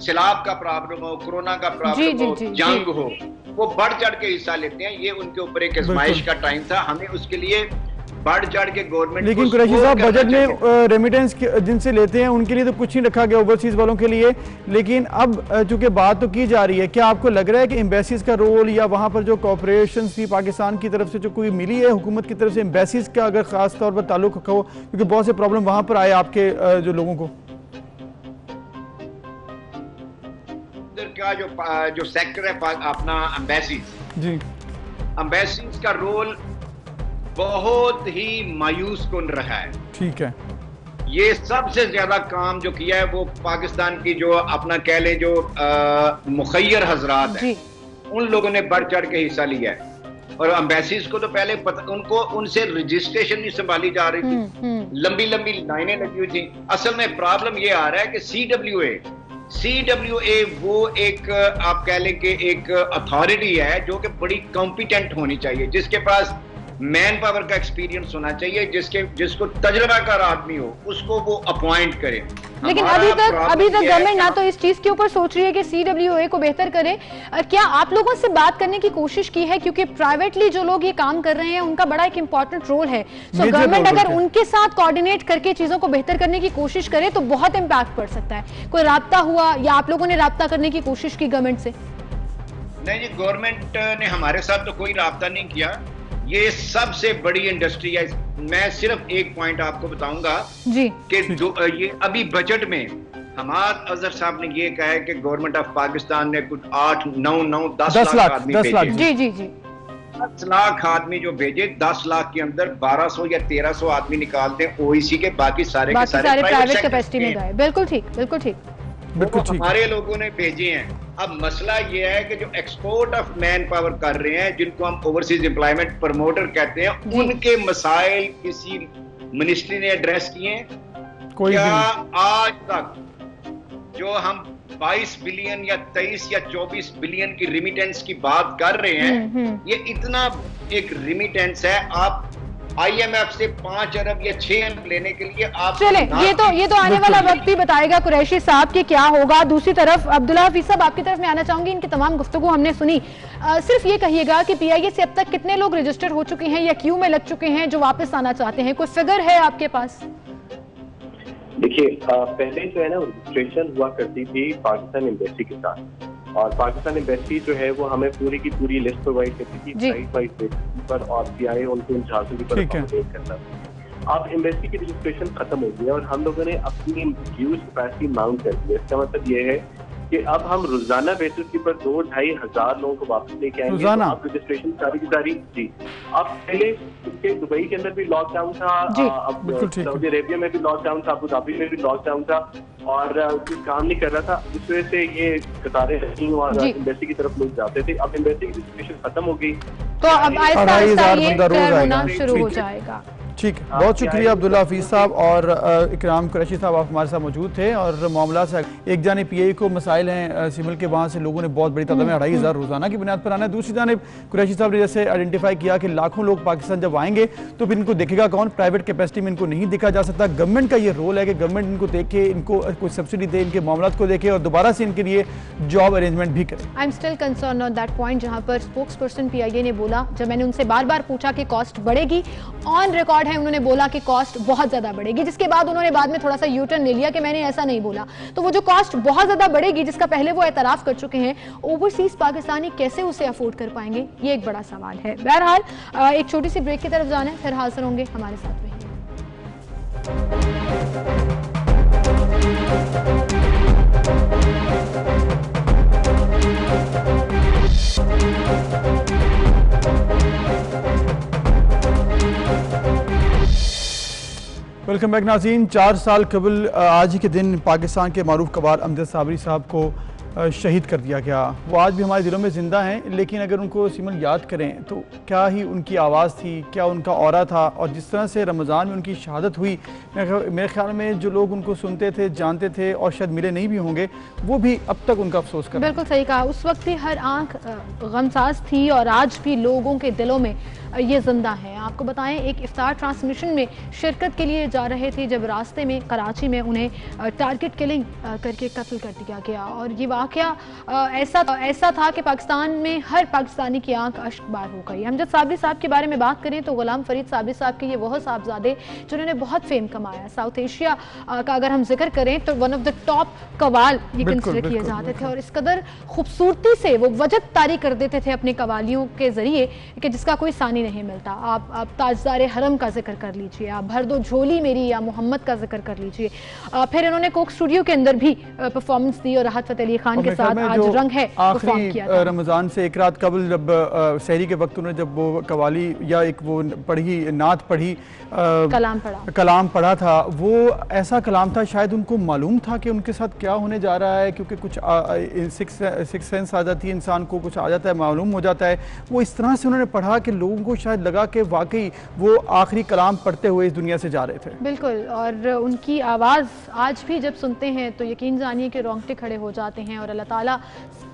सैलाब का प्रॉब्लम हो, कोरोना का प्रॉब्लम हो, जंग हो, वो बढ़ चढ़ के हिस्सा लेते हैं। ये उनके ऊपर एक आजमाइश का टाइम था, हमें उसके लिए बढ़ चढ़ के गवर्नमेंट।
लेकिन कुरैशी साहब बजट में रेमिटेंस जिनसे लेते हैं उनके लिए तो कुछ नहीं रखा गया ओवरसीज वालों के लिए, लेकिन अब चूंकि बात तो की जा रही है, क्या आपको लग रहा है कि एम्बेसीज का रोल या वहाँ पर जो कॉपरेशन थी पाकिस्तान की तरफ से जो कोई मिली है हुकूमत की तरफ से एम्बेसीज का अगर खास तौर पर ताल्लुक रखा हो, क्योंकि बहुत से प्रॉब्लम वहाँ पर आए आपके जो लोगों को?
का जो सेक्टर है अपना एम्बेसीज जी, एम्बेसीज का रोल बहुत ही मायूस कुन रहा है।
ठीक है,
ये सबसे ज्यादा काम जो किया है वो पाकिस्तान की जो अपना कह ले जो मुखैर हजरात हैं, उन लोगों ने बढ़ चढ़ के हिस्सा लिया है। और एम्बेसीज को तो पहले उनको उनसे रजिस्ट्रेशन नहीं संभाली जा रही थी, लंबी लंबी लाइनें लगी हुई थी। असल में प्रॉब्लम ये आ रहा है कि CWA वो एक आप कह लें कि एक अथॉरिटी है जो कि बड़ी कॉम्पिटेंट होनी चाहिए, जिसके पास मैन पावर का एक्सपीरियंस होना चाहिए, जिसको तजुर्बाकार आदमी हो उसको वो अपॉइंट करे।
लेकिन अभी तक गवर्नमेंट ना तो इस चीज के ऊपर सोच रही है कि CWA को बेहतर करे। क्या आप लोगों से बात करने की कोशिश की है, क्योंकि प्राइवेटली जो लोग ये काम कर रहे हैं उनका बड़ा एक इंपॉर्टेंट रोल है। सो गवर्नमेंट अगर उनके साथ कोऑर्डिनेट करके चीजों को बेहतर करने की कोशिश करे तो बहुत इम्पैक्ट पड़ सकता है। कोई राब्ता हुआ या आप लोगों ने राब्ता करने की कोशिश की गवर्नमेंट से?
नहीं जी, गवर्नमेंट ने हमारे साथ तो कोई राब्ता नहीं किया। ये सबसे बड़ी इंडस्ट्री है। मैं सिर्फ एक पॉइंट आपको बताऊंगा जी कि ये अभी बजट में हमाद अजहर साहब ने ये कहा है कि गवर्नमेंट ऑफ पाकिस्तान ने कुछ 8-9-10 लाख आदमी भेजे।
जी जी जी,
10 लाख आदमी जो भेजे, 10 लाख के अंदर 1200 या 1300 आदमी निकालते हैं OEC के, बाकी सारे
प्राइवेट कैपेसिटी में गए। बिल्कुल ठीक, बिल्कुल ठीक,
हमारे लोगों ने भेजे हैं। अब मसला ये है कि जो एक्सपोर्ट ऑफ मैन पावर कर रहे हैं, जिनको हम ओवरसीज एम्प्लॉयमेंट प्रमोटर कहते हैं, उनके मसाइल किसी मिनिस्ट्री ने एड्रेस किए हैं? क्या आज तक जो हम 22 बिलियन या 23 या 24 बिलियन की रिमिटेंस की बात कर रहे हैं, ये इतना एक रिमिटेंस है। आप IMF से 5 अरब या 6 अरब लेने के लिए आप
चले, ये तो आने वाला वक्त भी बताएगा कुरैशी साहब कि क्या होगा। दूसरी तरफ अब्दुल्ला हफीज साहब, आपकी तरफ मैं आना चाहूंगी। इनकी तमाम गुफ्तगू हमने सुनी, सिर्फ ये कहिएगा कि PIA से अब तक कितने लोग रजिस्टर हो चुके हैं या क्यू में लग चुके हैं जो वापस आना चाहते हैं? कोई फिगर है आपके पास?
देखिए, पहले जो है ना रजिस्ट्रेशन हुआ करती थी पाकिस्तान एम्बेसी के साथ, और पाकिस्तान एम्बेसी जो है वो हमें पूरी की पूरी लिस्ट प्रोवाइड करती थी साइट वाइज बेसिस पर, और PIA उनको उन जहाजों के ऊपर अपडेट करता। अब एम्बेसी की रजिस्ट्रेशन खत्म हो गई है और हम लोगों ने अपनी यूज कैपेसिटी माउंट कर दी है। इसका मतलब ये है कि अब हम रोजाना बेसिस के ऊपर 2-2.5 हजार लोगों को वापस लेके आएंगे। तो अब रजिस्ट्रेशन सारी की सारी जी, अब पहले दुबई के अंदर भी लॉकडाउन था, अब सऊदी अरेबिया में भी लॉकडाउन था, अबू धाबी में भी लॉकडाउन था, और काम नहीं कर रहा था, जिस वजह से ये कतारें नहीं हुआ, एम्बेसी की तरफ लोग जाते थे। अब एम्बेसी की रजिस्ट्रेशन खत्म हो गई
तो अब आहिस्ता-आहिस्ता ये होना शुरू हो जाएगा।
ठीक है, बहुत शुक्रिया अब्दुल्ला हफीज साहब और इकराम कुरैशी साहब, आप हमारे साथ मौजूद थे। और मामला से एक जानिब PIA को मसाइल हैं सिविल के, वहाँ से लोगों ने बहुत बड़ी तादाद में 2500 रोजाना की बुनियाद पर आना है। दूसरी जानिब कुरैशी साहब ने जैसे आइडेंटिफाई किया कि लाखों लोग पाकिस्तान जब आएंगे तो फिर इनको देखेगा कौन? प्राइवेट कैपेसिटी में इनको नहीं देखा जा सकता। गवर्नमेंट का ये रोल है कि गवर्नमेंट इनको देखे, इनको कोई सब्सिडी दे, इनके मामला को देखे और दोबारा से इनके लिए जॉब अरेंजमेंट भी करे।
I am still concern on that point, जहाँ पर स्पोक्स पर्सन PIA ने बोला, जब मैंने उनसे बार बार पूछा कि कॉस्ट बढ़ेगी, ऑन रिकॉर्ड है उन्होंने बोला कि कॉस्ट बहुत ज्यादा बढ़ेगी, जिसके बाद उन्होंने बाद में थोड़ा सा यू टर्न ले लिया कि मैंने ऐसा नहीं बोला। तो वो जो कॉस्ट बहुत ज्यादा बढ़ेगी, जिसका पहले वो एतराफ कर चुके हैं, ओवरसीज पाकिस्तानी कैसे उसे अफोर्ड कर पाएंगे, ये एक बड़ा सवाल है। बहरहाल एक छोटी सी ब्रेक की तरफ जाना है, फिर हाजिर होंगे, हमारे साथ रहिए।
वेलकम बैक नाज़रीन। 4 साल कबल आज ही के दिन पाकिस्तान के मारूफ कबार अमजद साबरी साहब को शहीद कर दिया गया। वो आज भी हमारे दिलों में ज़िंदा हैं, लेकिन अगर उनको सिमल याद करें तो क्या ही उनकी आवाज़ थी, क्या उनका ऑरा था, और जिस तरह से रमज़ान में उनकी शहादत हुई, मेरे ख्याल में जो लोग उनको सुनते थे, जानते थे और शायद मिले नहीं भी होंगे, वो भी अब तक उनका अफसोस कर।
बिल्कुल सही कहा, उस वक्त भी हर आंख गमसाज थी और आज भी लोगों के दिलों में ये जिंदा हैं। आपको बताएं, एक इफ्तार ट्रांसमिशन में शिरकत के लिए जा रहे थे जब रास्ते में कराची में उन्हें टारगेट किलिंग करके कत्ल कर दिया गया। और ये वाकया ऐसा था कि पाकिस्तान में हर पाकिस्तानी की आंख अश्कबार हो गई। अमजद साबरी साहब के बारे में बात करें तो गुलाम फरीद साबरी साहब के ये वह साहबजादे जिन्होंने बहुत फेम कमाया। साउथ एशिया का अगर हम जिक्र करें तो one of the top Kawal ये कंसिडर किए जाते थे और इस कदर खूबसूरती से वो वजद तारी कर देते थे अपने कवालियों के जरिए कि जिसका कोई सानी नहीं मिलता। आप ताजदार हरम का जिक्र कर लीजिए, आप भर दो झोली मेरी या मोहम्मद का जिक्र कर लीजिए। फिर इन्होंने कोक स्टूडियो के अंदर भी परफॉर्मेंस दी और राहत फतेह अली खान के साथ आज रंग है परफॉर्म किया था।
रमजान से एक रात कबल जब सहरी के वक्त उन्होंने जब वो कवाली या एक वो पढ़ी नात पढ़ी, कलाम पढ़ा था, वो ऐसा कलाम था शायद उनको मालूम था कि उनके साथ क्या होने जा रहा है, क्योंकि कुछ सिक्स सेंस आ जाती है इंसान को, कुछ आ जाता है, मालूम हो जाता है। वो इस तरह से उन्होंने पढ़ा कि लोगों को शायद लगा कि वाकई वो आखिरी कलाम पढ़ते हुए इस दुनिया से जा रहे थे।
बिल्कुल, और उनकी आवाज़ आज भी जब सुनते हैं तो यकीन जानिए कि रोंगटे खड़े हो जाते हैं और अल्लाह ताला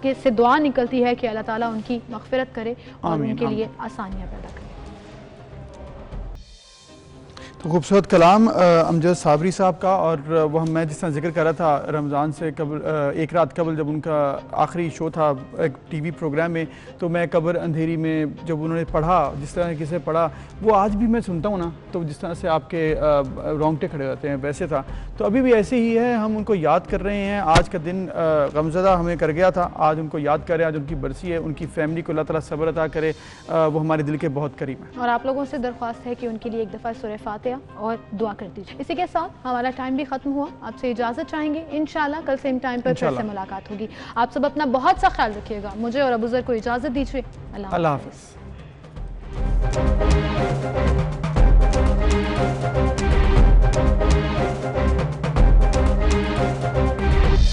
से दुआ निकलती है कि अल्लाह ताला उनकी मग़फ़िरत करे और उनके लिए आसानियाँ पैदा करे।
तो खूबसूरत कलाम अमजद साबरी साहब का। और वह मैं जिस तरह जिक्र कर रहा था रमज़ान से कबल एक रात कबल जब उनका आखिरी शो था एक टीवी प्रोग्राम में, तो मैं कब्र अंधेरी में जब उन्होंने पढ़ा, जिस तरह किसे पढ़ा, वो आज भी मैं सुनता हूँ ना, तो जिस तरह से आपके रोंगटे खड़े रहते हैं वैसे था। तो अभी भी ऐसे ही है, हम उनको याद कर रहे हैं। आज का दिन गमज़दा हमें कर गया था, आज उनको याद करें, आज उनकी बरसी है। उनकी फैमिली को अल्लाह ताला सब्र अता करे, वो हमारे दिल के बहुत करीब है।
और आप लोगों से दरख्वास्त है कि उनके लिए एक दफ़ा सूरह फातिहा और दुआ कर दीजिए। इसी के साथ हमारा टाइम भी खत्म हुआ, आपसे इजाजत चाहेंगे। इंशाल्लाह कल सेम टाइम पर फिर से मुलाकात होगी। आप सब अपना बहुत सा ख्याल रखिएगा। मुझे और अबूज़र को इजाजत दीजिए। अल्लाह हाफ़िज़।